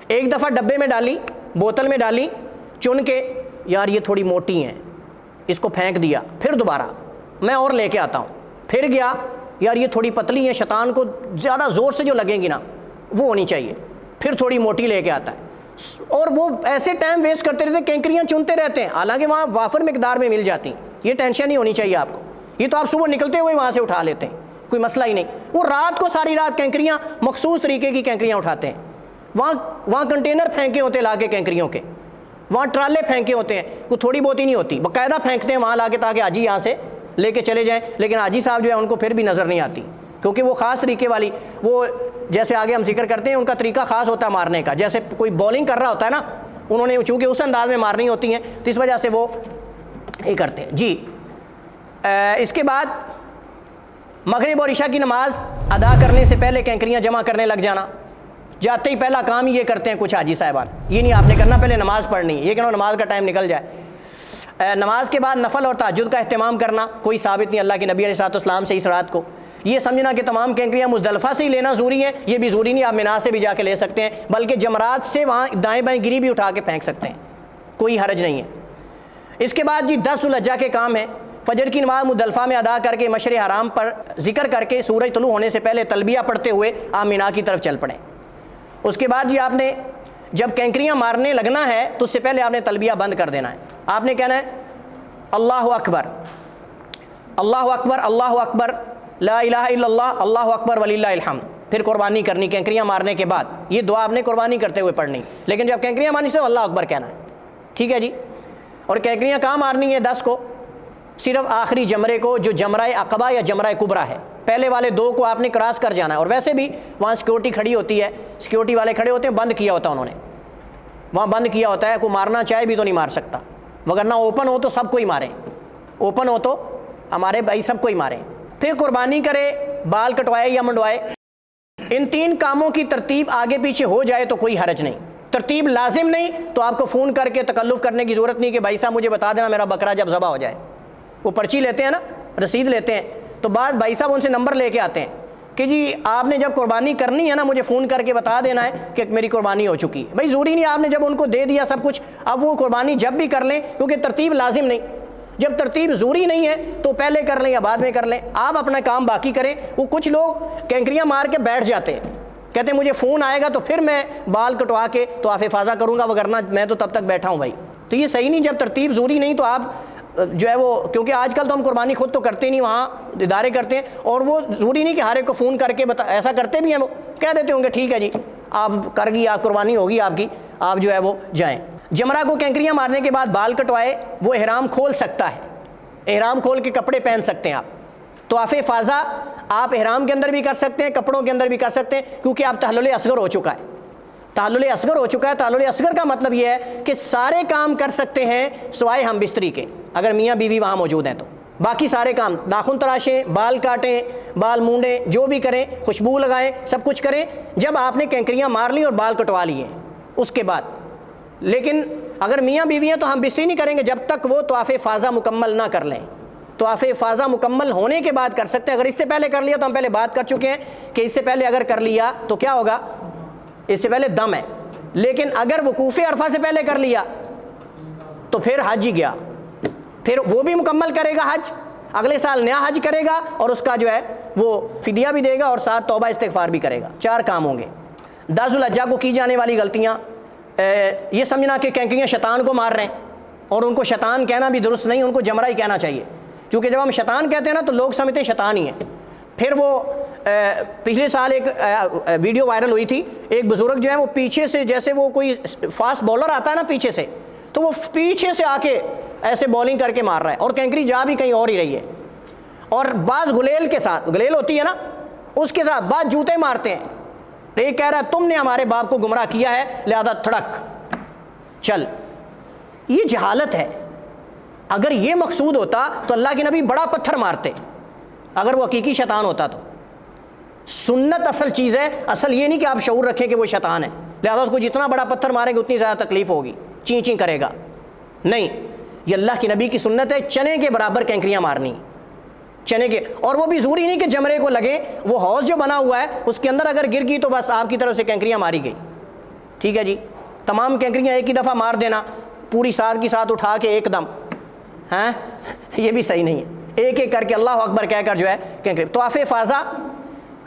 ایک دفعہ ڈبے میں ڈالی، بوتل میں ڈالی، چن کے یار یہ تھوڑی موٹی ہیں، اس کو پھینک دیا، پھر دوبارہ میں اور لے کے آتا ہوں، پھر گیا، یار یہ تھوڑی پتلی ہیں، شیطان کو زیادہ زور سے جو لگیں گی نا وہ ہونی چاہیے، پھر تھوڑی موٹی لے کے آتا ہے، اور وہ ایسے ٹائم ویسٹ کرتے رہتے ہیں، کینکریاں چنتے رہتے ہیں، حالانکہ وہاں وافر مقدار میں مل جاتی ہیں۔ یہ ٹینشن نہیں ہونی چاہیے آپ کو، یہ تو آپ صبح نکلتے ہوئے وہاں سے اٹھا لیتے ہیں، کوئی مسئلہ ہی نہیں۔ وہ رات کو ساری رات کینکریاں، مخصوص طریقے کی کینکریاں اٹھاتے ہیں، وہاں کنٹینر پھینکے ہوتے لا کے کینکریوں کے، وہاں ٹرالے پھینکے ہوتے ہیں، کوئی تھوڑی بہت ہی نہیں ہوتی، باقاعدہ پھینکتے ہیں وہاں لا کے تاکہ حاجی یہاں سے لے کے چلے جائیں، لیکن حاجی صاحب جو ہے ان کو پھر بھی نظر نہیں آتی، کیونکہ وہ خاص طریقے والی، وہ جیسے آگے ہم ذکر کرتے ہیں ان کا طریقہ خاص ہوتا ہے مارنے کا، جیسے کوئی بولنگ کر رہا ہوتا ہے نا، انہوں نے چونکہ اس انداز میں مارنی ہوتی ہیں تو اس وجہ سے وہ یہ کرتے ہیں جی۔ اس کے بعد مغرب اور عشاء کی نماز ادا کرنے سے پہلے کینکریاں جمع کرنے لگ جانا، جاتے ہی پہلا کام ہی یہ کرتے ہیں کچھ حاجی صاحبان، یہ نہیں آپ نے کرنا پہلے نماز پڑھنی ہے، یہ کہ نماز کا ٹائم نکل جائے۔ نماز کے بعد نفل اور تہجد کا اہتمام کرنا کوئی ثابت نہیں اللہ کے نبی علیہ الصلوۃ والسلام سے اس رات کو۔ یہ سمجھنا کہ تمام کینکریاں مزدلفہ سے ہی لینا ضروری ہے، یہ بھی ضروری نہیں، آپ مینا سے بھی جا کے لے سکتے ہیں، بلکہ جمرات سے وہاں دائیں بائیں گری بھی اٹھا کے پھینک سکتے ہیں، کوئی حرج نہیں ہے۔ اس کے بعد جی 10 ذو الحجہ کے کام ہیں۔ فجر کی نماز مزدلفہ میں ادا کر کے مشعر حرام پر ذکر کر کے سورج طلوع ہونے سے پہلے تلبیہ پڑھتے ہوئے آپ مینا کی طرف چل پڑیں۔ اس کے بعد جی آپ نے جب کینکریاں مارنے لگنا ہے تو اس سے پہلے آپ نے تلبیہ بند کر دینا ہے، آپ نے کہنا ہے اللہ اکبر اللہ اکبر اللہ اکبر لا الہ الا اللہ اللہ اکبر وللہ الحمد، پھر قربانی کرنی کینکریاں مارنے کے بعد، یہ دعا آپ نے قربانی کرتے ہوئے پڑھنی، لیکن جب کینکریاں مارنی صرف اللہ اکبر کہنا ہے، ٹھیک ہے جی۔ اور کینکریاں کہاں مارنی ہے 10 کو؟ صرف آخری جمرے کو جو جمرہ عقبہ یا جمرہ کبریٰ ہے، پہلے والے 2 کو آپ نے کراس کر جانا ہے، اور ویسے بھی وہاں سیکورٹی کھڑی ہوتی ہے، سیکورٹی والے کھڑے ہوتے ہیں، بند کیا ہوتا ہے انہوں نے، وہاں بند کیا ہوتا ہے، کوئی مارنا چاہے بھی تو نہیں مار سکتا، وگرنہ اوپن ہو تو سب کو ہی ماریں، اوپن ہو تو ہمارے بھائی سب کو ہی ماریں۔ پھر قربانی کرے، بال کٹوائے یا منڈوائے، ان 3 کاموں کی ترتیب آگے پیچھے ہو جائے تو کوئی حرج نہیں، ترتیب لازم نہیں تو آپ کو فون کر کے تکلف کرنے کی ضرورت نہیں کہ بھائی صاحب مجھے بتا دینا میرا بکرا جب ذبح ہو جائے، وہ پرچی لیتے ہیں نا، رسید لیتے ہیں، تو بعد بھائی صاحب ان سے نمبر لے کے آتے ہیں کہ جی آپ نے جب قربانی کرنی ہے نا مجھے فون کر کے بتا دینا ہے کہ میری قربانی ہو چکی ہے۔ بھائی ضروری نہیں آپ نے جب ان کو دے دیا سب کچھ اب وہ قربانی جب بھی کر لیں، کیونکہ ترتیب لازم نہیں، جب ترتیب ضروری نہیں ہے تو پہلے کر لیں یا بعد میں کر لیں، آپ اپنا کام باقی کریں۔ وہ کچھ لوگ کینکریاں مار کے بیٹھ جاتے ہیں، کہتے ہیں مجھے فون آئے گا تو پھر میں بال کٹوا کے طواف افاضہ کروں گا، وگرنہ میں تو تب تک بیٹھا ہوں بھائی۔ تو یہ صحیح نہیں، جب ترتیب ضروری نہیں تو آپ جو ہے وہ، کیونکہ آج کل تو ہم قربانی خود تو کرتے نہیں، وہاں ادارے کرتے ہیں، اور وہ ضروری نہیں کہ ہر ایک کو فون کر کے ایسا کرتے بھی ہیں، وہ کہہ دیتے ہوں گے ٹھیک ہے جی آپ کر گئی، آپ قربانی ہوگی آپ کی، آپ جو ہے وہ جائیں۔ جمرہ کو کینکریاں مارنے کے بعد بال کٹوائے وہ احرام کھول سکتا ہے، احرام کھول کے کپڑے پہن سکتے ہیں آپ۔ طواف افاضہ آپ احرام کے اندر بھی کر سکتے ہیں، کپڑوں کے اندر بھی کر سکتے ہیں، کیونکہ آپ تحلل اصغر ہو چکا ہے، تحلل اصغر ہو چکا ہے۔ تحلل اصغر کا مطلب یہ ہے کہ سارے کام کر سکتے ہیں سوائے ہم بستری کے، اگر میاں بیوی وہاں موجود ہیں تو باقی سارے کام، ناخن تراشیں، بال کاٹیں، بال مونڈیں، جو بھی کریں، خوشبو لگائیں، سب کچھ کریں جب آپ نے کینکریاں مار لی اور بال کٹوا لیے اس کے بعد۔ لیکن اگر میاں بیوی ہیں تو ہم بستری نہیں کریں گے جب تک وہ طواف افاضہ مکمل نہ کر لیں۔ طواف افاضہ مکمل ہونے کے بعد کر سکتے ہیں، اگر اس سے پہلے کر لیا تو ہم پہلے بات کر چکے ہیں کہ اس سے پہلے اگر کر لیا تو کیا ہوگا، اس سے پہلے دم ہے، لیکن اگر وقوف عرفہ سے پہلے کر لیا تو پھر حج ہی گیا، پھر وہ بھی مکمل کرے گا حج، اگلے سال نیا حج کرے گا اور اس کا جو ہے وہ فدیہ بھی دے گا اور ساتھ توبہ استغفار بھی کرے گا، 4 کام ہوں گے۔ 10 ذو الحجہ کو کی جانے والی غلطیاں، یہ سمجھنا کہ کینکریاں شیطان کو مار رہے ہیں، اور ان کو شیطان کہنا بھی درست نہیں، ان کو جمرہ ہی کہنا چاہیے، کیونکہ جب ہم شیطان کہتے ہیں نا تو لوگ سمجھتے ہیں شیطان ہی ہیں۔ پھر وہ پچھلے سال ایک ویڈیو وائرل ہوئی تھی، ایک بزرگ جو ہے وہ پیچھے سے، جیسے وہ کوئی فاسٹ بولر آتا ہے نا پیچھے سے، تو وہ پیچھے سے آ کے ایسے بولنگ کر کے مار رہا ہے، اور کینکری جا بھی کہیں اور ہی رہی ہے، اور بعض گلیل کے ساتھ، گلیل ہوتی ہے نا اس کے ساتھ بعض جوتے مارتے ہیں، ایک کہہ رہا ہے تم نے ہمارے باپ کو گمراہ کیا ہے لہذا تھڑک چل۔ یہ جہالت ہے، اگر یہ مقصود ہوتا تو اللہ کے نبی بڑا پتھر مارتے، اگر وہ حقیقی شیطان ہوتا تو۔ سنت اصل چیز ہے، اصل یہ نہیں کہ آپ شعور رکھیں کہ وہ شیطان ہے لہذا اس کو جتنا بڑا پتھر ماریں گے اتنی زیادہ تکلیف ہوگی، چین چین کرے گا، نہیں، یہ اللہ کے نبی کی سنت ہے، چنے کے برابر کینکریاں مارنی، چنے کے، اور وہ بھی ضروری نہیں کہ جمرے کو لگے، وہ حوض جو بنا ہوا ہے اس کے اندر اگر گر گئی تو بس آپ کی طرف سے کینکریاں ماری گئی، ٹھیک ہے جی، تمام کینکریاں ایک ہی دفعہ مار دینا، پوری ساتھ کی ساتھ اٹھا کے ایک دم، ہیں یہ بھی صحیح نہیں ہے، ایک ایک کر کے اللہ اکبر کہہ کر جو ہے کینکری۔ طواف افاضہ،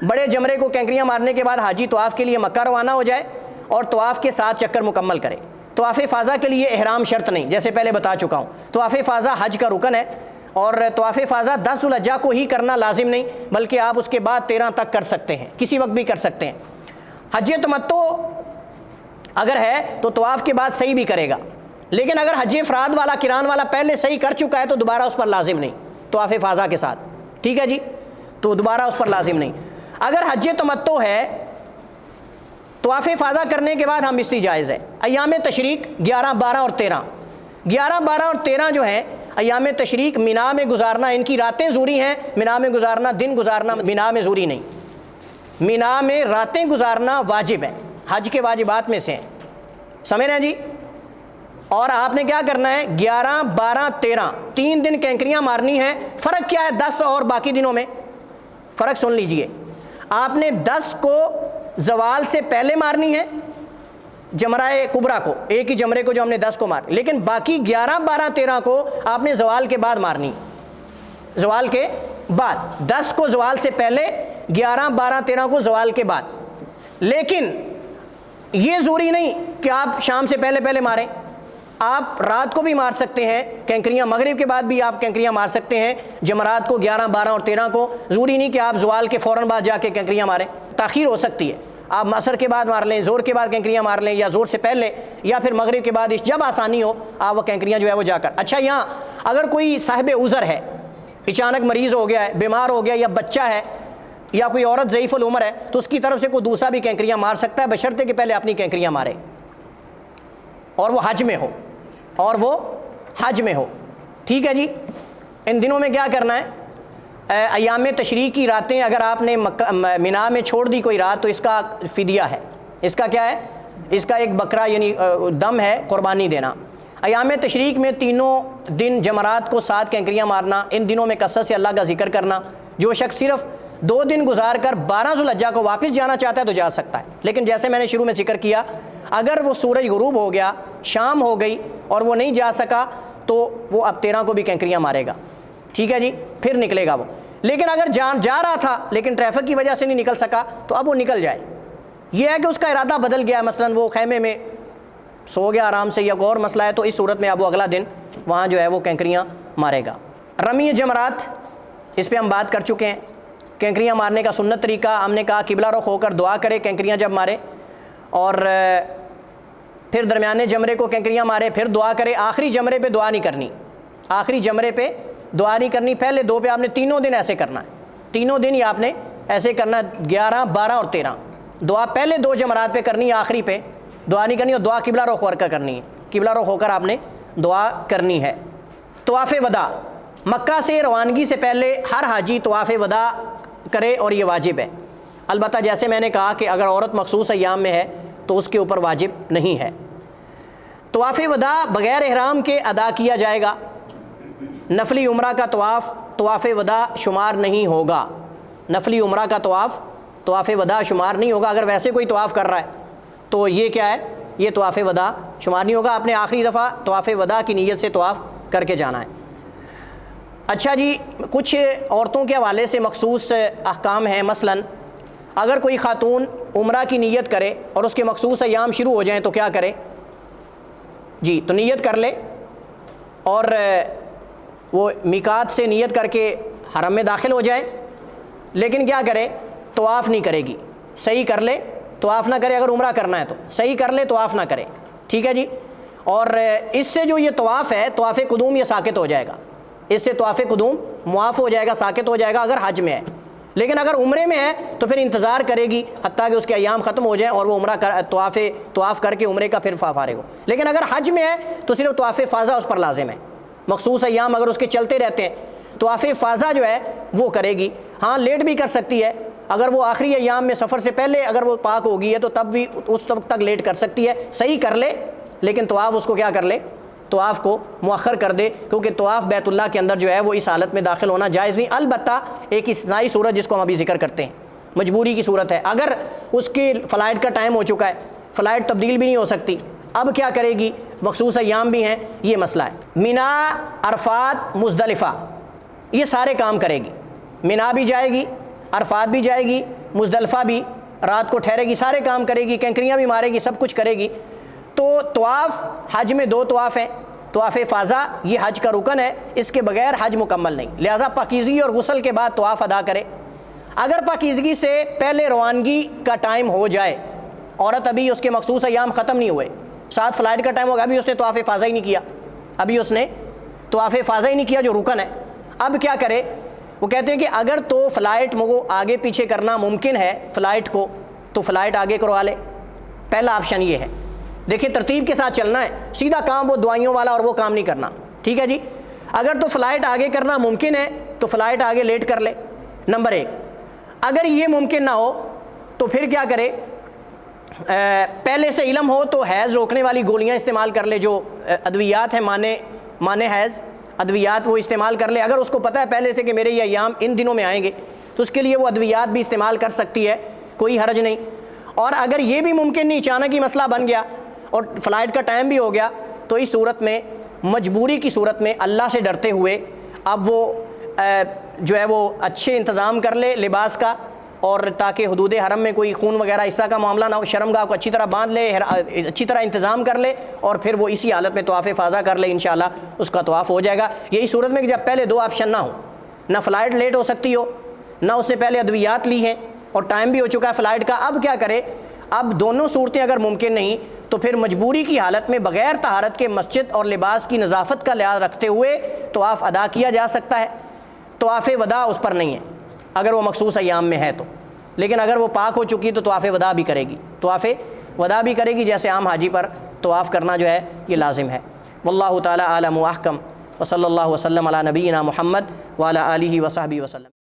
بڑے جمرے کو کینکریاں مارنے کے بعد حاجی طواف کے لیے مکہ روانہ ہو جائے اور طواف کے 7 چکر مکمل کرے۔ طواف افاضہ کے لیے احرام شرط نہیں، جیسے پہلے بتا چکا ہوں، طواف افاضہ حج کا رکن ہے، اور طواف افاضہ 10 ذو الحجہ کو ہی کرنا لازم نہیں، بلکہ آپ اس کے بعد 13 تک کر سکتے ہیں، کسی وقت بھی کر سکتے ہیں۔ حج تمتع اگر ہے تو طواف کے بعد صحیح بھی کرے گا، لیکن اگر حج افراد والا، قران والا پہلے صحیح کر چکا ہے تو دوبارہ اس پر لازم نہیں، طواف افاضہ کے ساتھ، ٹھیک ہے جی، تو دوبارہ اس پر لازم نہیں۔ اگر حج تمتع ہے، طواف افاضہ کرنے کے بعد ہم بستری جائز ہے۔ ایام تشریق 11، 12 اور 13، 11، 12 اور 13 جو ہیں ایام تشریق مینا میں گزارنا، ان کی راتیں ضروری ہیں، مینا میں گزارنا، دن گزارنا مینا میں ضروری نہیں، مینا میں راتیں گزارنا واجب ہے، حج کے واجبات میں سے ہیں، سمجھ رہے ہیں جی۔ اور آپ نے کیا کرنا ہے، 11، 12، 13 3 دن کینکریاں مارنی ہیں۔ فرق کیا ہے 10 اور باقی دنوں میں؟ فرق سن لیجئے، آپ نے 10 کو زوال سے پہلے مارنی ہے، جمرہ کبریٰ کو، ایک ہی جمرے کو جو ہم نے 10 کو مار، لیکن باقی 11، 12، 13 کو آپ نے زوال کے بعد مارنی، زوال کے بعد، 10 کو زوال سے پہلے، 11، 12، 13 کو زوال کے بعد۔ لیکن یہ ضروری نہیں کہ آپ شام سے پہلے پہلے ماریں، آپ رات کو بھی مار سکتے ہیں کینکریاں، مغرب کے بعد بھی آپ کینکریاں مار سکتے ہیں جمرات کو، 11، 12 اور 13 کو، ضروری نہیں کہ آپ زوال کے فوراً بعد جا کے کینکریاں ماریں، تاخیر ہو سکتی ہے، آپ عصر کے بعد مار لیں، زور کے بعد کینکریاں مار لیں، یا زور سے پہلے، یا پھر مغرب کے بعد، جب آسانی ہو آپ وہ کینکریاں جو ہے وہ جا کر۔ اچھا، یہاں اگر کوئی صاحب عذر ہے، اچانک مریض ہو گیا ہے، بیمار ہو گیا، یا بچہ ہے، یا کوئی عورت ضعیف العمر ہے، تو اس کی طرف سے کوئی دوسرا بھی کینکریاں مار سکتا ہے، بشرطے کہ پہلے اپنی کینکریاں مارے اور وہ حج میں ہو، اور وہ حج میں ہو، ٹھیک ہے جی۔ ان دنوں میں کیا کرنا ہے، ایام تشریق کی راتیں اگر آپ نے مینا میں چھوڑ دی کوئی رات تو اس کا فدیہ ہے، اس کا کیا ہے، اس کا ایک بکرا یعنی دم ہے، قربانی دینا۔ ایام تشریق میں تینوں دن جمرات کو 7 کینکریاں مارنا، ان دنوں میں کثرت سے اللہ کا ذکر کرنا۔ جو شخص صرف 2 دن گزار کر 12 ذو الحجہ کو واپس جانا چاہتا ہے تو جا سکتا ہے، لیکن جیسے میں نے شروع میں ذکر کیا، اگر وہ سورج غروب ہو گیا، شام ہو گئی اور وہ نہیں جا سکا تو وہ اب 13 کو بھی کینکریاں مارے گا، ٹھیک ہے جی، پھر نکلے گا وہ۔ لیکن اگر جا رہا تھا لیکن ٹریفک کی وجہ سے نہیں نکل سکا تو اب وہ نکل جائے، یہ ہے کہ اس کا ارادہ بدل گیا، مثلاً وہ خیمے میں سو گیا آرام سے، یا کوئی اور مسئلہ ہے، تو اس صورت میں اب وہ اگلا دن وہاں جو ہے وہ کینکریاں مارے گا۔ رمی جمرات، اس پہ ہم بات کر چکے ہیں۔ کینکریاں مارنے کا سنت طریقہ ہم نے کہا قبلہ رخ ہو کر دعا کرے کینکریاں جب مارے، اور پھر درمیانے جمرے کو کینکریاں مارے، پھر دعا کرے۔ آخری جمرے پہ دعا نہیں کرنی، آخری جمرے پہ دعا نہیں کرنی، پہلے دو پہ آپ نے تینوں دن ایسے کرنا ہے، تینوں دن ہی آپ نے ایسے کرنا ہے، 11، 12 اور 13۔ دعا پہلے دو جمرات پہ کرنی ہے، آخری پہ دعا نہیں کرنی، اور دعا قبلہ رخ ہو کر کرنی ہے، قبلہ رخ ہو کر آپ نے دعا کرنی ہے۔ طواف وداع، مکہ سے روانگی سے پہلے ہر حاجی طواف وداع کرے، اور یہ واجب ہے۔ البتہ جیسے میں نے کہا کہ اگر عورت مخصوص ایام میں ہے تو اس کے اوپر واجب نہیں ہے۔ طواف وداع بغیر احرام کے ادا کیا جائے گا۔ نفلی عمرہ کا طواف وداع شمار نہیں ہوگا، نفلی عمرہ کا طواف وداع شمار نہیں ہوگا۔ اگر ویسے کوئی طواف کر رہا ہے تو یہ کیا ہے، یہ طواف وداع شمار نہیں ہوگا، آپ نے آخری دفعہ طواف وداع کی نیت سے طواف کر کے جانا ہے۔ اچھا جی، کچھ عورتوں کے حوالے سے مخصوص احکام ہیں، مثلاً اگر کوئی خاتون عمرہ کی نیت کرے اور اس کے مخصوص ایام شروع ہو جائیں تو کیا کرے؟ جی، تو نیت کر لے اور وہ میقات سے نیت کر کے حرم میں داخل ہو جائے، لیکن کیا کرے؟ طواف نہیں کرے گی، صحیح کر لے، طواف نہ کرے۔ اگر عمرہ کرنا ہے تو صحیح کر لے، طواف نہ کرے، ٹھیک ہے جی۔ اور اس سے جو یہ طواف ہے، طواف قدوم، یہ ساقط ہو جائے گا، اس سے طواف قدوم معاف ہو جائے گا، ساقط ہو جائے گا اگر حج میں ہے۔ لیکن اگر عمرے میں ہے تو پھر انتظار کرے گی حتیٰ کہ اس کے ایام ختم ہو جائیں اور وہ عمرہ طواف کر کے عمرے کا پھر فارغ ہو۔ لیکن اگر حج میں ہے تو صرف طواف فاضہ اس پر لازم ہے، مخصوص ایام اگر اس کے چلتے رہتے ہیں طواف فاضہ جو ہے وہ کرے گی۔ ہاں، لیٹ بھی کر سکتی ہے، اگر وہ آخری ایام میں سفر سے پہلے اگر وہ پاک ہو گئی ہے تو تب بھی اس وقت تک لیٹ کر سکتی ہے، صحیح کر لے، لیکن طواف اس کو کیا کر لے؟ طواف کو مؤخر کر دے، کیونکہ طواف بیت اللہ کے اندر جو ہے وہ اس حالت میں داخل ہونا جائز نہیں۔ البتہ ایک استثنائی صورت جس کو ہم ابھی ذکر کرتے ہیں، مجبوری کی صورت ہے، اگر اس کی فلائٹ کا ٹائم ہو چکا ہے، فلائٹ تبدیل بھی نہیں ہو سکتی، اب کیا کرے گی؟ مخصوص ایام بھی ہیں، یہ مسئلہ ہے۔ مینا، عرفات، مزدلفہ، یہ سارے کام کرے گی، مینا بھی جائے گی، عرفات بھی جائے گی، مزدلفہ بھی رات کو ٹھہرے گی، سارے کام کرے گی، کینکریاں بھی مارے گی، سب کچھ کرے گی۔ تو طواف حج میں 2 طواف ہیں، طواف فاضہ یہ حج کا رکن ہے، اس کے بغیر حج مکمل نہیں، لہٰذا پاکیزگی اور غسل کے بعد طواف ادا کرے۔ اگر پاکیزگی سے پہلے روانگی کا ٹائم ہو جائے، عورت ابھی اس کے مخصوص ایام ختم نہیں ہوئے، 7 فلائٹ کا ٹائم ہوگا، ابھی اس نے طواف فاضہ ہی نہیں کیا، ابھی اس نے طواف فاضہ ہی نہیں کیا جو رکن ہے، اب کیا کرے؟ وہ کہتے ہیں کہ اگر تو فلائٹ کو آگے پیچھے کرنا ممکن ہے فلائٹ کو، تو فلائٹ آگے کروا لے، پہلا آپشن یہ ہے۔ دیکھیں ترتیب کے ساتھ چلنا ہے، سیدھا کام وہ دعائیوں والا اور وہ کام نہیں کرنا، ٹھیک ہے جی۔ اگر تو فلائٹ آگے کرنا ممکن ہے تو فلائٹ آگے لیٹ کر لے، نمبر 1۔ اگر یہ ممکن نہ ہو تو پھر کیا کرے؟ پہلے سے علم ہو تو حیض روکنے والی گولیاں استعمال کر لے، جو ادویات ہیں مانے حیض، ادویات وہ استعمال کر لے۔ اگر اس کو پتہ ہے پہلے سے کہ میرے یہ ایام ان دنوں میں آئیں گے تو اس کے لیے وہ ادویات بھی استعمال کر سکتی ہے، کوئی حرج نہیں۔ اور اگر یہ بھی ممکن نہیں، اچانک ہی مسئلہ بن گیا اور فلائٹ کا ٹائم بھی ہو گیا، تو اس صورت میں مجبوری کی صورت میں اللہ سے ڈرتے ہوئے اب وہ جو ہے وہ اچھے انتظام کر لے لباس کا، اور تاکہ حدود حرم میں کوئی خون وغیرہ اس طرح کا معاملہ نہ ہو، شرمگاہ کو اچھی طرح باندھ لے، اچھی طرح انتظام کر لے، اور پھر وہ اسی حالت میں طواف فاضہ کر لے، انشاءاللہ اس کا طواف ہو جائے گا۔ یہی صورت میں کہ جب پہلے 2 آپشن نہ ہو، نہ فلائٹ لیٹ ہو سکتی ہو، نہ اس نے پہلے ادویات لی ہیں اور ٹائم بھی ہو چکا ہے فلائٹ کا، اب کیا کرے؟ اب دونوں صورتیں اگر ممکن نہیں تو پھر مجبوری کی حالت میں بغیر طہارت کے مسجد اور لباس کی نظافت کا لحاظ رکھتے ہوئے طواف ادا کیا جا سکتا ہے۔ طواف وداع اس پر نہیں ہے اگر وہ مخصوص ایام میں ہے تو، لیکن اگر وہ پاک ہو چکی تو طواف وداع بھی کرے گی، طواف وداع بھی کرے گی، جیسے عام حاجی پر طواف کرنا جو ہے یہ لازم ہے۔ واللہ تعالی اعلم و احکم، وصلی اللہ وسلم علی نبینا محمد وعلی آلہ وصحبہ وسلم۔